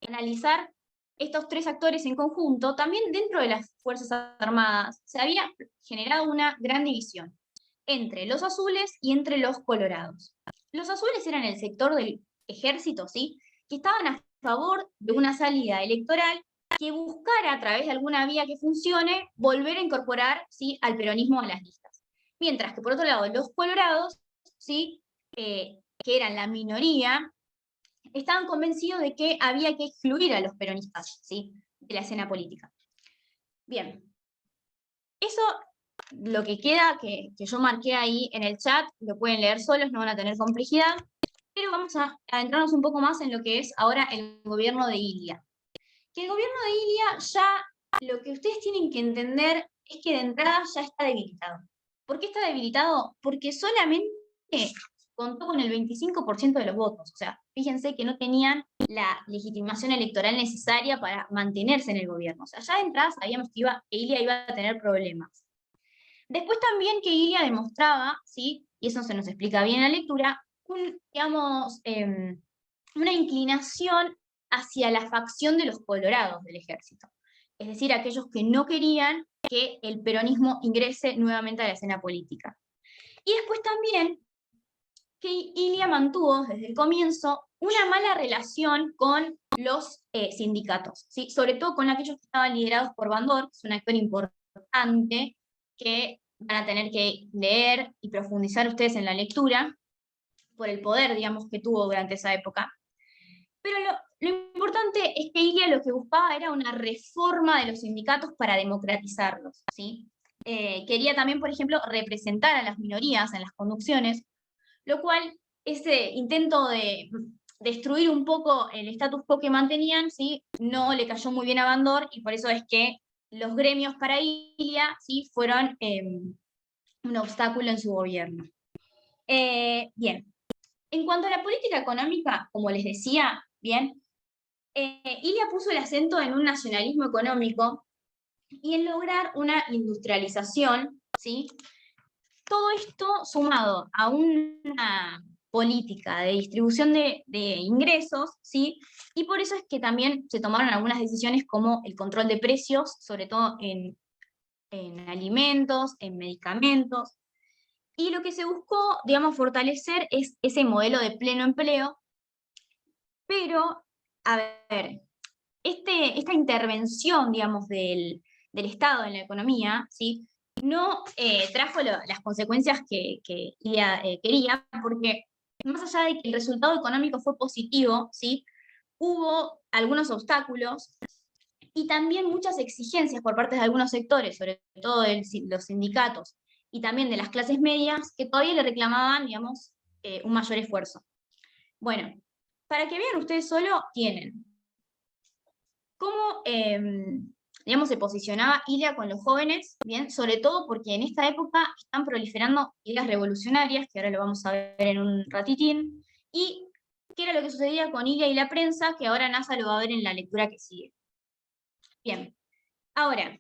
analizar estos tres actores en conjunto, también dentro de las Fuerzas Armadas se había generado una gran división entre los azules y entre los colorados. Los azules eran el sector del ejército, ¿sí?, que estaban a favor de una salida electoral que buscara, a través de alguna vía que funcione, volver a incorporar, ¿sí?, al peronismo a las listas. Mientras que, por otro lado, los colorados, ¿sí?, que eran la minoría, estaban convencidos de que había que excluir a los peronistas, ¿sí?, de la escena política. Bien. Eso, lo que queda, que yo marqué ahí en el chat, lo pueden leer solos, no van a tener complejidad, pero vamos a adentrarnos un poco más en lo que es ahora el gobierno de Ilia. Que el gobierno de Ilia ya, lo que ustedes tienen que entender es que de entrada ya está debilitado. ¿Por qué está debilitado? Porque solamente contó con el 25% de los votos. O sea, fíjense que no tenían la legitimación electoral necesaria para mantenerse en el gobierno. O sea, ya de entrada sabíamos que Ilia iba a tener problemas. Después también que Ilia demostraba, ¿sí?, y eso se nos explica bien en la lectura, una inclinación hacia la facción de los colorados del ejército. Es decir, aquellos que no querían que el peronismo ingrese nuevamente a la escena política. Y después también que Ilia mantuvo desde el comienzo una mala relación con los sindicatos, ¿sí?, sobre todo con aquellos que estaban liderados por Bandor, que es un actor importante que van a tener que leer y profundizar ustedes en la lectura, por el poder, digamos, que tuvo durante esa época. Pero lo importante es que Ilia lo que buscaba era una reforma de los sindicatos para democratizarlos, ¿sí? Quería también, por ejemplo, representar a las minorías en las conducciones, lo cual, ese intento de destruir un poco el status quo que mantenían, ¿sí?, no le cayó muy bien a Bandor, y por eso es que los gremios para Ilia, ¿sí?, fueron un obstáculo en su gobierno. Bien, en cuanto a la política económica, como les decía, bien, Ilia puso el acento en un nacionalismo económico y en lograr una industrialización, ¿sí? Todo esto sumado a una política de distribución de ingresos, ¿sí?, y por eso es que también se tomaron algunas decisiones como el control de precios, sobre todo en alimentos, en medicamentos, y lo que se buscó, digamos, fortalecer es ese modelo de pleno empleo, pero, a ver, esta intervención, digamos, del Estado en la economía, ¿sí?, no trajo las consecuencias que Ilia quería, porque más allá de que el resultado económico fue positivo, ¿sí?, hubo algunos obstáculos y también muchas exigencias por parte de algunos sectores, sobre todo los sindicatos y también de las clases medias, que todavía le reclamaban, digamos, un mayor esfuerzo. Bueno, para que vean ustedes solo, tienen cómo, digamos, se posicionaba Ilia con los jóvenes, bien, sobre todo porque en esta época están proliferando ideas revolucionarias, que ahora lo vamos a ver en un ratitín, y qué era lo que sucedía con Ilia y la prensa, que ahora NASA lo va a ver en la lectura que sigue. Bien, ahora,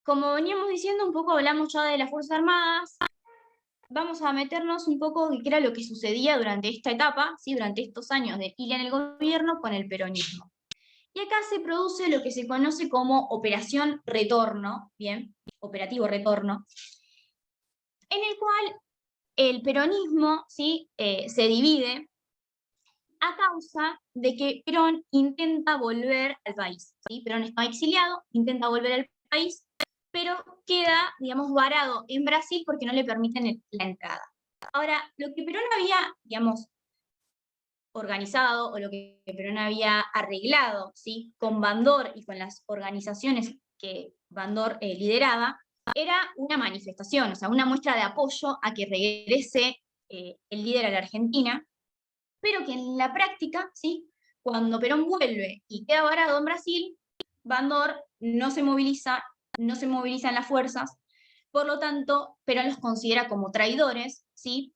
como veníamos diciendo, un poco hablamos ya de las Fuerzas Armadas, vamos a meternos un poco de qué era lo que sucedía durante esta etapa, ¿sí? Durante estos años de Ilia en el gobierno con el peronismo. Y acá se produce lo que se conoce como Operación Retorno, ¿bien? Operativo Retorno, en el cual el peronismo, ¿sí? Se divide a causa de que Perón intenta volver al país, ¿sí? Perón está exiliado, intenta volver al país, pero queda, digamos, varado en Brasil porque no le permiten la entrada. Ahora, lo que Perón había, digamos, organizado, o lo que Perón había arreglado, ¿sí? Con Bandor y con las organizaciones que Bandor lideraba, era una manifestación, o sea, una muestra de apoyo a que regrese el líder a la Argentina, pero que en la práctica, ¿sí? Cuando Perón vuelve y queda varado en Brasil, Bandor no se moviliza, no se movilizan las fuerzas, por lo tanto, Perón los considera como traidores, ¿sí?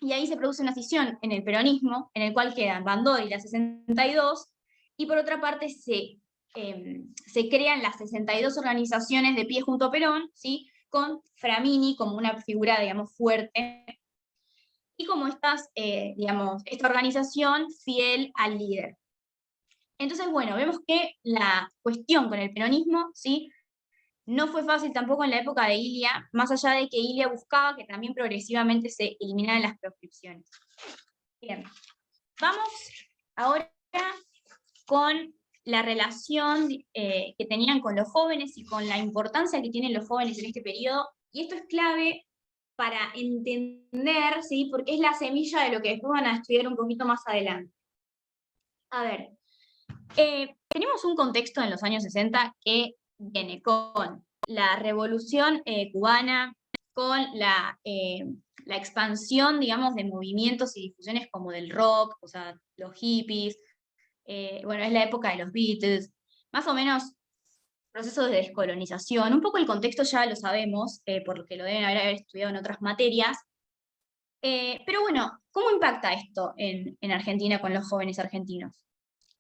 Y ahí se produce una escisión en el peronismo, en el cual quedan Bandor y la 62, y por otra parte se crean las 62 organizaciones de pie junto a Perón, ¿sí? Con Framini como una figura, digamos, fuerte, y como digamos, esta organización fiel al líder. Entonces, bueno, vemos que la cuestión con el peronismo, ¿sí? No fue fácil tampoco en la época de Ilia, más allá de que Ilia buscaba que también progresivamente se eliminaran las proscripciones. Bien, vamos ahora con la relación que tenían con los jóvenes y con la importancia que tienen los jóvenes en este periodo, y esto es clave para entender, ¿sí? Porque es la semilla de lo que después van a estudiar un poquito más adelante. A ver, tenemos un contexto en los años 60 que viene con la revolución cubana, con la expansión, digamos, de movimientos y difusiones como del rock, o sea, los hippies, bueno, es la época de los Beatles, más o menos procesos de descolonización. Un poco el contexto ya lo sabemos, porque lo deben haber estudiado en otras materias, pero bueno, ¿cómo impacta esto en Argentina con los jóvenes argentinos?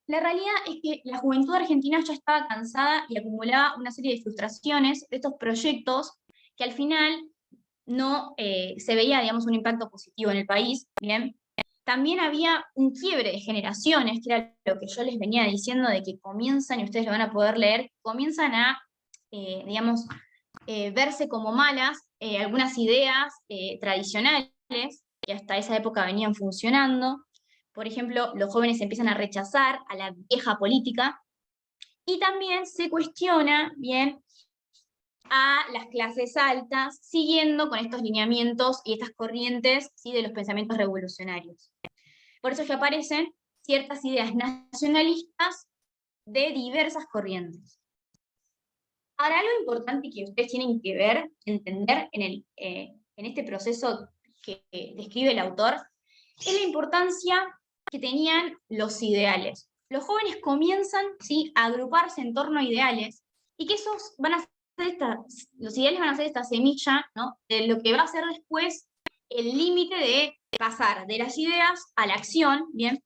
La realidad es que la juventud argentina ya estaba cansada y acumulaba una serie de frustraciones de estos proyectos que al final no se veía, digamos, un impacto positivo en el país, ¿bien? También había un quiebre de generaciones, que era lo que yo les venía diciendo, de que comienzan, y ustedes lo van a poder leer, comienzan a, digamos, verse como malas algunas ideas tradicionales que hasta esa época venían funcionando. Por ejemplo, los jóvenes empiezan a rechazar a la vieja política, y también se cuestiona, bien, a las clases altas, siguiendo con estos lineamientos y estas corrientes, ¿sí? De los pensamientos revolucionarios. Por eso que aparecen ciertas ideas nacionalistas de diversas corrientes. Ahora, algo importante que ustedes tienen que ver, entender en este proceso que describe el autor, es la importancia que tenían los ideales. Los jóvenes comienzan, ¿sí? A agruparse en torno a ideales, y que esos van a los ideales van a ser esta semilla, ¿no? De lo que va a ser después el límite de pasar de las ideas a la acción, ¿bien?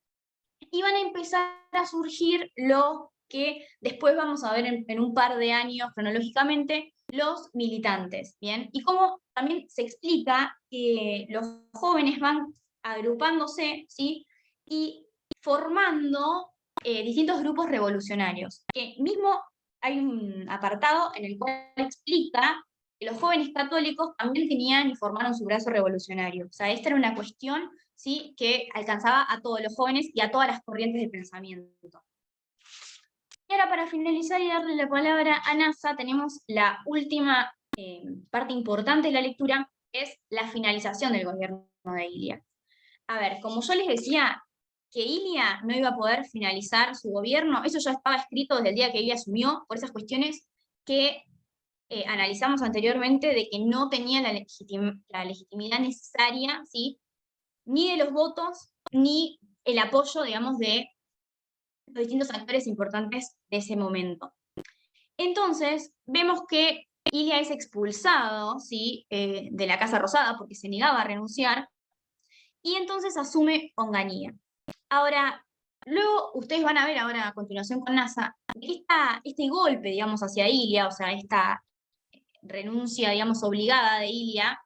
Y van a empezar a surgir lo que después vamos a ver en un par de años cronológicamente, los militantes, ¿bien? Y cómo también se explica que los jóvenes van agrupándose, ¿sí? Y formando distintos grupos revolucionarios, que mismo hay un apartado en el cual explica que los jóvenes católicos también tenían y formaron su brazo revolucionario. O sea, esta era una cuestión, ¿sí? Que alcanzaba a todos los jóvenes y a todas las corrientes de pensamiento. Y ahora, para finalizar y darle la palabra a NASA, tenemos la última parte importante de la lectura, que es la finalización del gobierno de Ilia. A ver, como yo les decía, que Ilia no iba a poder finalizar su gobierno, eso ya estaba escrito desde el día que Ilia asumió, por esas cuestiones que analizamos anteriormente de que no tenía la legitimidad necesaria, ¿sí? Ni de los votos, ni el apoyo, digamos, de los distintos actores importantes de ese momento. Entonces, vemos que Ilia es expulsado, ¿sí? De la Casa Rosada porque se negaba a renunciar, y entonces asume Onganía. Ahora, luego ustedes van a ver ahora a continuación con Nasa, que este golpe, digamos, hacia Ilia, o sea, esta renuncia, digamos, obligada de Ilia,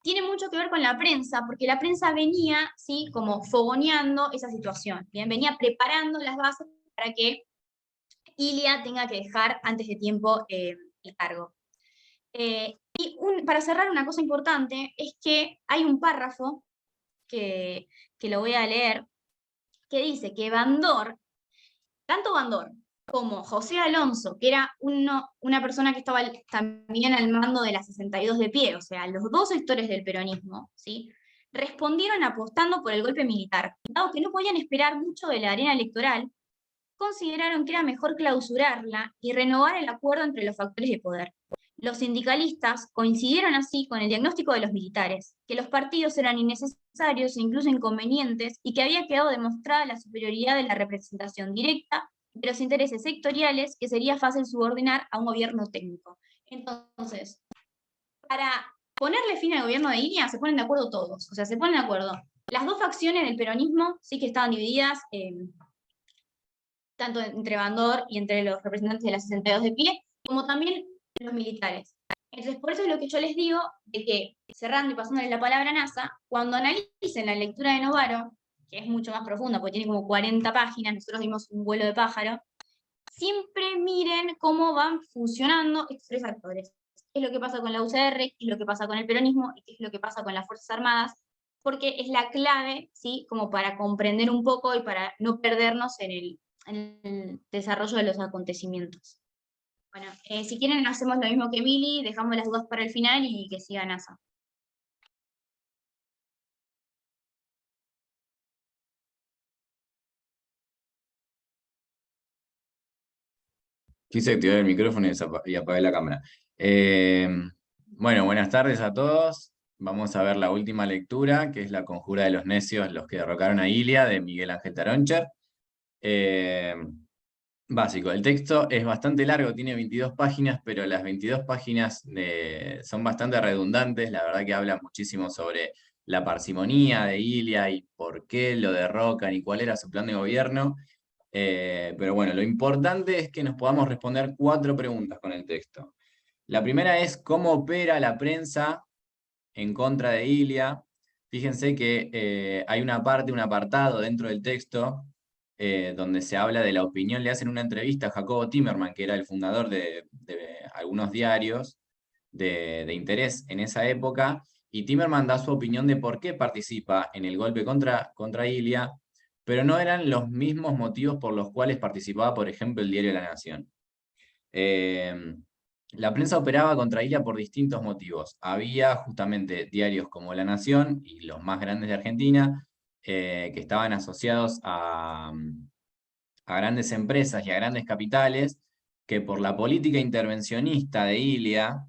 tiene mucho que ver con la prensa, porque la prensa venía, ¿sí? Como fogoneando esa situación, ¿bien? Venía preparando las bases para que Ilia tenga que dejar antes de tiempo el cargo. Para cerrar, una cosa importante es que hay un párrafo que lo voy a leer, que dice que tanto Bandor como José Alonso, que era una persona que estaba también al mando de la 62 de pie, o sea, los dos sectores del peronismo, ¿sí? Respondieron apostando por el golpe militar. Dado que no podían esperar mucho de la arena electoral, consideraron que era mejor clausurarla y renovar el acuerdo entre los factores de poder. Los sindicalistas coincidieron así con el diagnóstico de los militares, que los partidos eran innecesarios e incluso inconvenientes y que había quedado demostrada la superioridad de la representación directa de los intereses sectoriales que sería fácil subordinar a un gobierno técnico. Entonces, para ponerle fin al gobierno de Ilia se ponen de acuerdo todos, o sea, se ponen de acuerdo. Las dos facciones del peronismo sí que estaban divididas, tanto entre Bandor y entre los representantes de la 62 de pie, como también los militares. Entonces, por eso es lo que yo les digo, de que, cerrando y pasándole la palabra a Nasa, cuando analicen la lectura de Novaro, que es mucho más profunda, porque tiene como 40 páginas, nosotros dimos un vuelo de pájaro, siempre miren cómo van funcionando estos tres actores. ¿Qué es lo que pasa con la UCR, qué es lo que pasa con el peronismo, y qué es lo que pasa con las Fuerzas Armadas, porque es la clave, ¿sí? Como para comprender un poco y para no perdernos en el desarrollo de los acontecimientos. Bueno, si quieren hacemos lo mismo que Mili, dejamos las dudas para el final y que siga Nasa. Quise activar el micrófono y apagué la cámara. Bueno, buenas tardes a todos. Vamos a ver la última lectura, que es La conjura de los necios, los que derrocaron a Ilia, de Miguel Ángel Taroncher. Básico, el texto es bastante largo, tiene 22 páginas, pero las 22 páginas son bastante redundantes. La verdad que habla muchísimo sobre la parsimonía de Ilia y por qué lo derrocan y cuál era su plan de gobierno. Pero bueno, lo importante es que nos podamos responder 4 preguntas con el texto. La primera es cómo opera la prensa en contra de Ilia. Fíjense que hay una parte, un apartado dentro del texto donde se habla de la opinión. Le hacen una entrevista a Jacobo Timerman, que era el fundador de algunos diarios de interés en esa época, y Timerman da su opinión de por qué participa en el golpe contra Ilia, pero no eran los mismos motivos por los cuales participaba, por ejemplo, el diario La Nación. La prensa operaba contra Ilia por distintos motivos. Había justamente diarios como La Nación y los más grandes de Argentina, que estaban asociados a grandes empresas y a grandes capitales, que por la política intervencionista de Ilia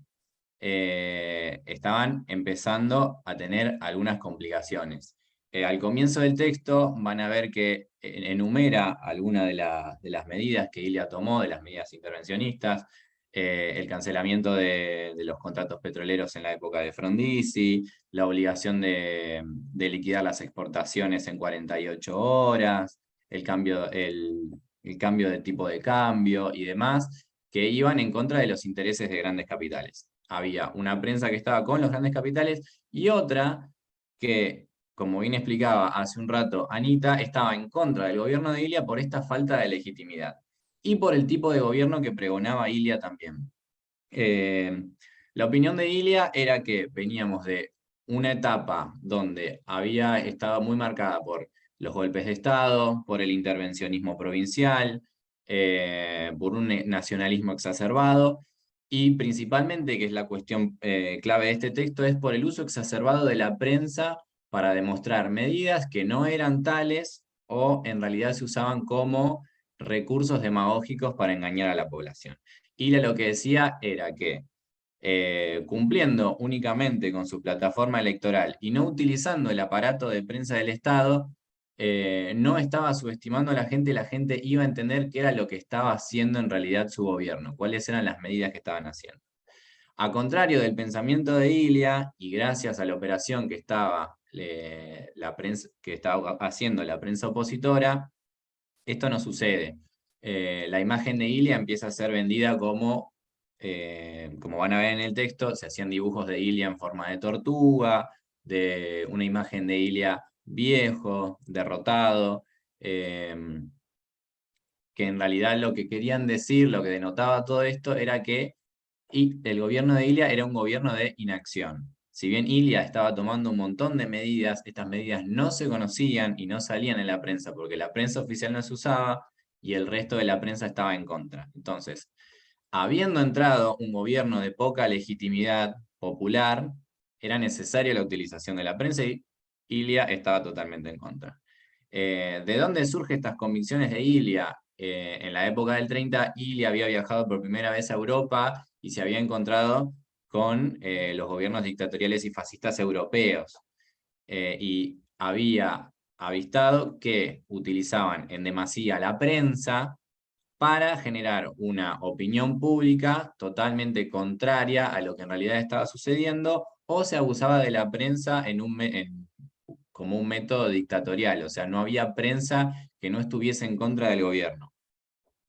estaban empezando a tener algunas complicaciones. Al comienzo del texto van a ver que enumera algunas de las medidas que Ilia tomó, de las medidas intervencionistas, el cancelamiento de los contratos petroleros en la época de Frondizi, la obligación de liquidar las exportaciones en 48 horas, el cambio de tipo de cambio y demás, que iban en contra de los intereses de grandes capitales. Había una prensa que estaba con los grandes capitales y otra que, como bien explicaba hace un rato Anita, estaba en contra del gobierno de Ilia por esta falta de legitimidad y por el tipo de gobierno que pregonaba Ilia también. La opinión de Ilia era que veníamos de una etapa donde había estado muy marcada por los golpes de Estado, por el intervencionismo provincial, por un nacionalismo exacerbado, y principalmente, que es la cuestión clave de este texto, es por el uso exacerbado de la prensa para demostrar medidas que no eran tales o en realidad se usaban como recursos demagógicos para engañar a la población. Ilia lo que decía era que cumpliendo únicamente con su plataforma electoral y no utilizando el aparato de prensa del Estado, no estaba subestimando a la gente iba a entender qué era lo que estaba haciendo en realidad su gobierno, cuáles eran las medidas que estaban haciendo. A contrario del pensamiento de Ilia, y gracias a la operación que estaba haciendo la prensa opositora, esto no sucede. La imagen de Ilia empieza a ser vendida como van a ver en el texto, se hacían dibujos de Ilia en forma de tortuga, de una imagen de Ilia viejo, derrotado, que en realidad lo que querían decir, lo que denotaba todo esto, era que el gobierno de Ilia era un gobierno de inacción. Si bien Ilia estaba tomando un montón de medidas, estas medidas no se conocían y no salían en la prensa, porque la prensa oficial no se usaba y el resto de la prensa estaba en contra. Entonces, habiendo entrado un gobierno de poca legitimidad popular, era necesaria la utilización de la prensa y Ilia estaba totalmente en contra. ¿De dónde surgen estas convicciones de Ilia? En la época del 30, Ilia había viajado por primera vez a Europa y se había encontrado con los gobiernos dictatoriales y fascistas europeos. Y había avistado que utilizaban en demasía la prensa para generar una opinión pública totalmente contraria a lo que en realidad estaba sucediendo, o se abusaba de la prensa como un método dictatorial, o sea, no había prensa que no estuviese en contra del gobierno.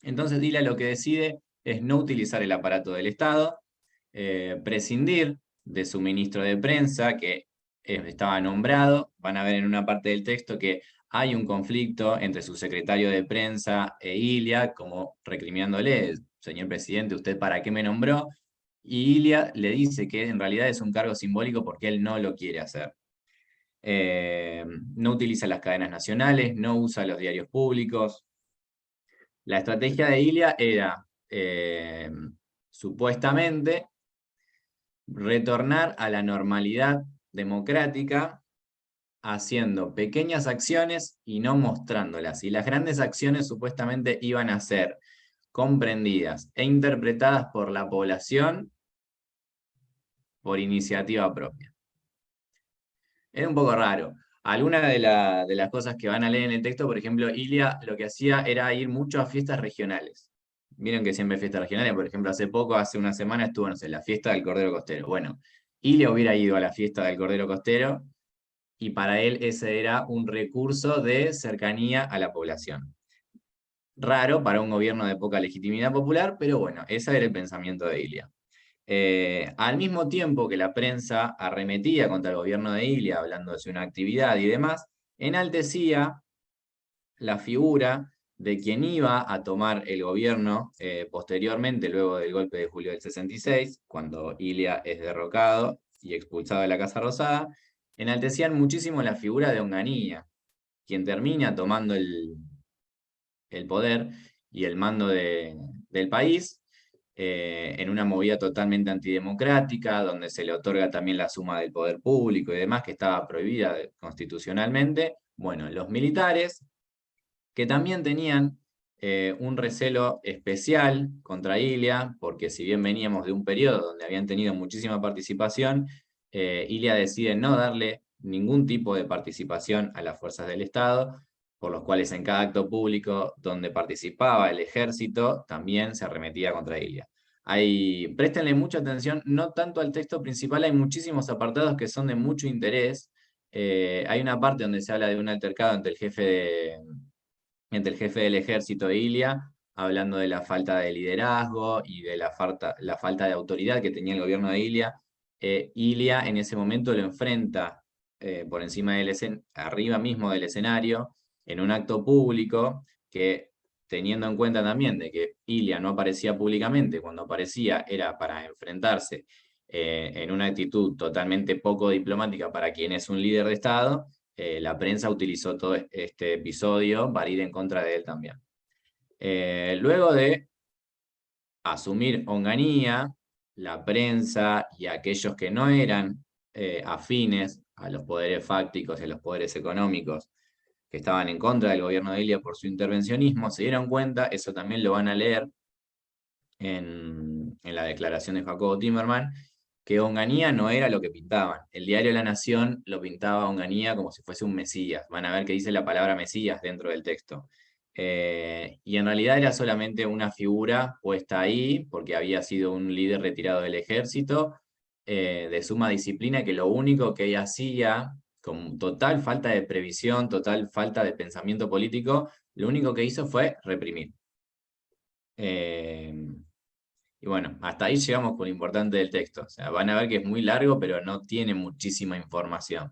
Entonces Ilia lo que decide es no utilizar el aparato del Estado, prescindir de su ministro de prensa, que estaba nombrado. Van a ver en una parte del texto que hay un conflicto entre su secretario de prensa e Ilia, como recriminándole, señor presidente, ¿usted para qué me nombró? Y Ilia le dice que en realidad es un cargo simbólico porque él no lo quiere hacer. No utiliza las cadenas nacionales, no usa los diarios públicos. La estrategia de Ilia era, supuestamente, retornar a la normalidad democrática haciendo pequeñas acciones y no mostrándolas. Y las grandes acciones supuestamente iban a ser comprendidas e interpretadas por la población por iniciativa propia. Era un poco raro. Algunas de las cosas que van a leer en el texto, por ejemplo, Ilia lo que hacía era ir mucho a fiestas regionales. Vieron que siempre hay fiestas regionales, por ejemplo, hace una semana estuvo, no sé, la fiesta del Cordero Costero. Bueno, Ilia hubiera ido a la fiesta del Cordero Costero y para él ese era un recurso de cercanía a la población. Raro para un gobierno de poca legitimidad popular, pero bueno, ese era el pensamiento de Ilia. Al mismo tiempo que la prensa arremetía contra el gobierno de Ilia, hablando de una actividad y demás, enaltecía la figura de quien iba a tomar el gobierno posteriormente, luego del golpe de julio del 66, cuando Ilia es derrocado y expulsado de la Casa Rosada. Enaltecían muchísimo la figura de Onganía, quien termina tomando el poder y el mando del país, en una movida totalmente antidemocrática, donde se le otorga también la suma del poder público y demás, que estaba prohibida constitucionalmente. Bueno, los militares, que también tenían un recelo especial contra Ilia, porque si bien veníamos de un periodo donde habían tenido muchísima participación, Ilia decide no darle ningún tipo de participación a las fuerzas del Estado, por los cuales en cada acto público donde participaba el ejército, también se arremetía contra Ilia. Préstenle mucha atención, no tanto al texto principal, hay muchísimos apartados que son de mucho interés. Hay una parte donde se habla de un altercado entre el jefe del ejército e Ilia, hablando de la falta de liderazgo y de la falta de autoridad que tenía el gobierno de Ilia. Ilia en ese momento lo enfrenta por encima arriba mismo del escenario, en un acto público, que teniendo en cuenta también de que Ilia no aparecía públicamente, cuando aparecía era para enfrentarse en una actitud totalmente poco diplomática para quien es un líder de Estado, la prensa utilizó todo este episodio para ir en contra de él también. Luego de asumir Onganía, la prensa y aquellos que no eran afines a los poderes fácticos y a los poderes económicos que estaban en contra del gobierno de Ilia por su intervencionismo, se dieron cuenta, eso también lo van a leer en la declaración de Jacobo Timerman, que Onganía no era lo que pintaban. El diario La Nación lo pintaba a Onganía como si fuese un mesías. Van a ver que dice la palabra mesías dentro del texto. Y en realidad era solamente una figura puesta ahí, porque había sido un líder retirado del ejército, de suma disciplina, que lo único que ella hacía, con total falta de previsión, total falta de pensamiento político, lo único que hizo fue reprimir. Y bueno, hasta ahí llegamos con lo importante del texto. O sea, van a ver que es muy largo, pero no tiene muchísima información.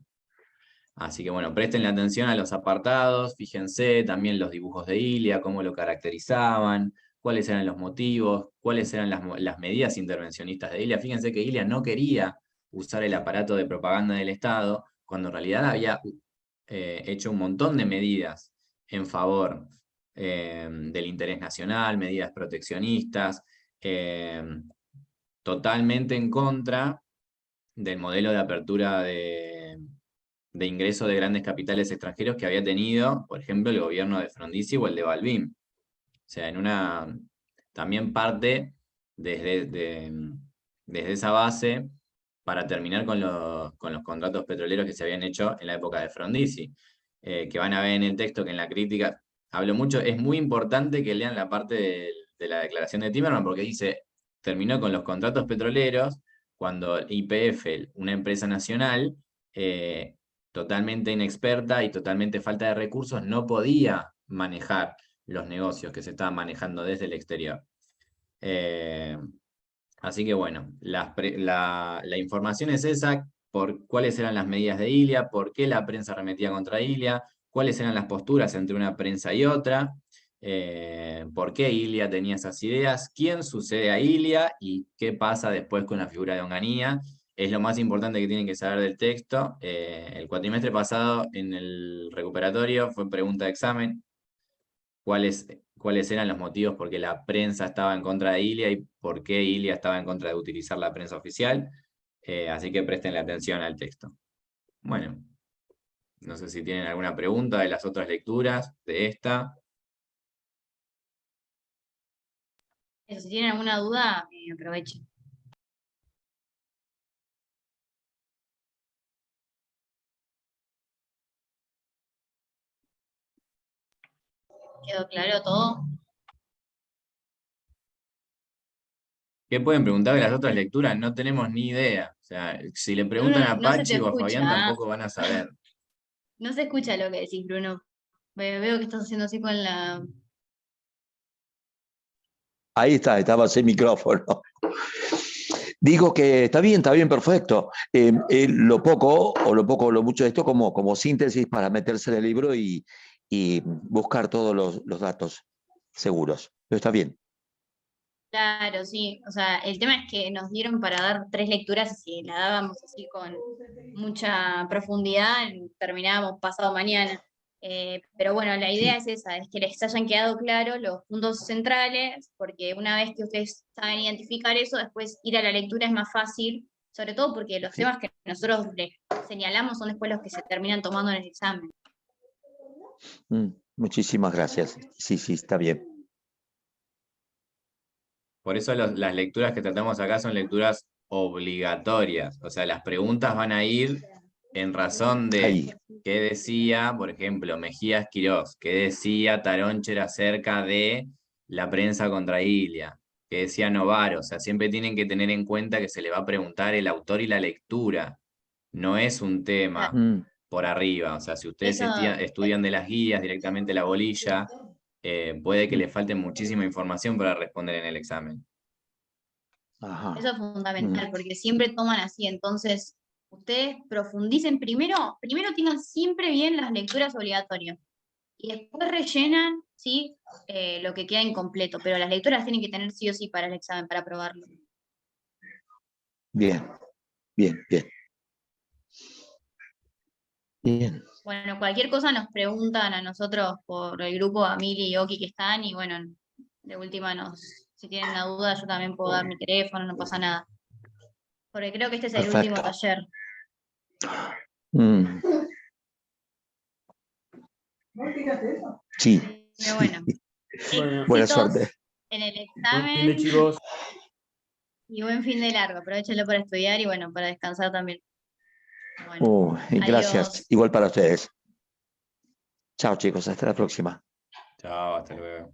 Así que bueno, presten atención a los apartados, fíjense también los dibujos de Ilia, cómo lo caracterizaban, cuáles eran los motivos, cuáles eran las medidas intervencionistas de Ilia. Fíjense que Ilia no quería usar el aparato de propaganda del Estado, cuando en realidad había hecho un montón de medidas en favor del interés nacional, medidas proteccionistas, totalmente en contra del modelo de apertura de ingreso de grandes capitales extranjeros que había tenido, por ejemplo, el gobierno de Frondizi o el de Balbín. O sea, también parte desde esa base para terminar con los contratos petroleros que se habían hecho en la época de Frondizi, que van a ver en el texto que en la crítica hablo mucho. Es muy importante que lean la parte de la declaración de Timerman, porque dice, terminó con los contratos petroleros cuando YPF, una empresa nacional, totalmente inexperta y totalmente falta de recursos, no podía manejar los negocios que se estaban manejando desde el exterior. Así que bueno, la información es esa, por cuáles eran las medidas de Ilia, por qué la prensa arremetía contra Ilia, cuáles eran las posturas entre una prensa y otra, por qué Ilia tenía esas ideas, quién sucede a Ilia y qué pasa después con la figura de Onganía. Es lo más importante que tienen que saber del texto. El cuatrimestre pasado en el recuperatorio fue pregunta de examen, cuáles eran los motivos por qué la prensa estaba en contra de Ilia y por qué Ilia estaba en contra de utilizar la prensa oficial. Así que presten atención al texto. Bueno, no sé si tienen alguna pregunta de las otras lecturas de esta. Si tienen alguna duda, aprovechen. ¿Quedó claro todo? ¿Qué pueden preguntar de las otras lecturas? No tenemos ni idea. O sea, si le preguntan a No se te Pachi o a Fabián, escucha. tampoco van a saber. No se escucha lo que decís, Bruno. Veo que estás haciendo así con la... Ahí estaba sin micrófono. Digo que está bien, perfecto. Lo poco o lo mucho de esto como síntesis para meterse en el libro y buscar todos los datos seguros. Pero está bien. Claro, sí. O sea, el tema es que nos dieron para dar 3 lecturas y si la dábamos así con mucha profundidad, terminábamos pasado mañana. Pero bueno, la idea es esa, es que les hayan quedado claros los puntos centrales, porque una vez que ustedes saben identificar eso, después ir a la lectura es más fácil, sobre todo porque los temas que nosotros les señalamos son después los que se terminan tomando en el examen. Muchísimas gracias. Sí, está bien. Por eso las lecturas que tratamos acá son lecturas obligatorias. O sea, las preguntas van a ir en razón de Ahí. qué decía, por ejemplo, Mejías Quirós, qué decía Taroncher acerca de la prensa contra Ilia, qué decía Novaro. O sea, siempre tienen que tener en cuenta que se le va a preguntar el autor y la lectura. No es un tema por arriba. O sea, si ustedes estudian de las guías directamente la bolilla, puede que le falte muchísima información para responder en el examen. Ajá. Eso es fundamental, porque siempre toman así, entonces ustedes profundicen primero tengan siempre bien las lecturas obligatorias y después rellenan, ¿sí? Lo que queda incompleto, pero las lecturas tienen que tener sí o sí para el examen, para aprobarlo. Bien. Bueno, cualquier cosa nos preguntan a nosotros por el grupo, a Mili y Oki que están, y bueno, de última si tienen una duda, yo también puedo dar mi teléfono, no pasa nada. Porque creo que este es el último taller. Sí. Pero bueno, Buena suerte. en el Buen fin de examen. chicos. Y buen fin de largo, aprovechenlo para estudiar y bueno, para descansar también. Bueno, Gracias. adiós. Igual para ustedes. Chao, chicos. Hasta la próxima. Chao, hasta luego.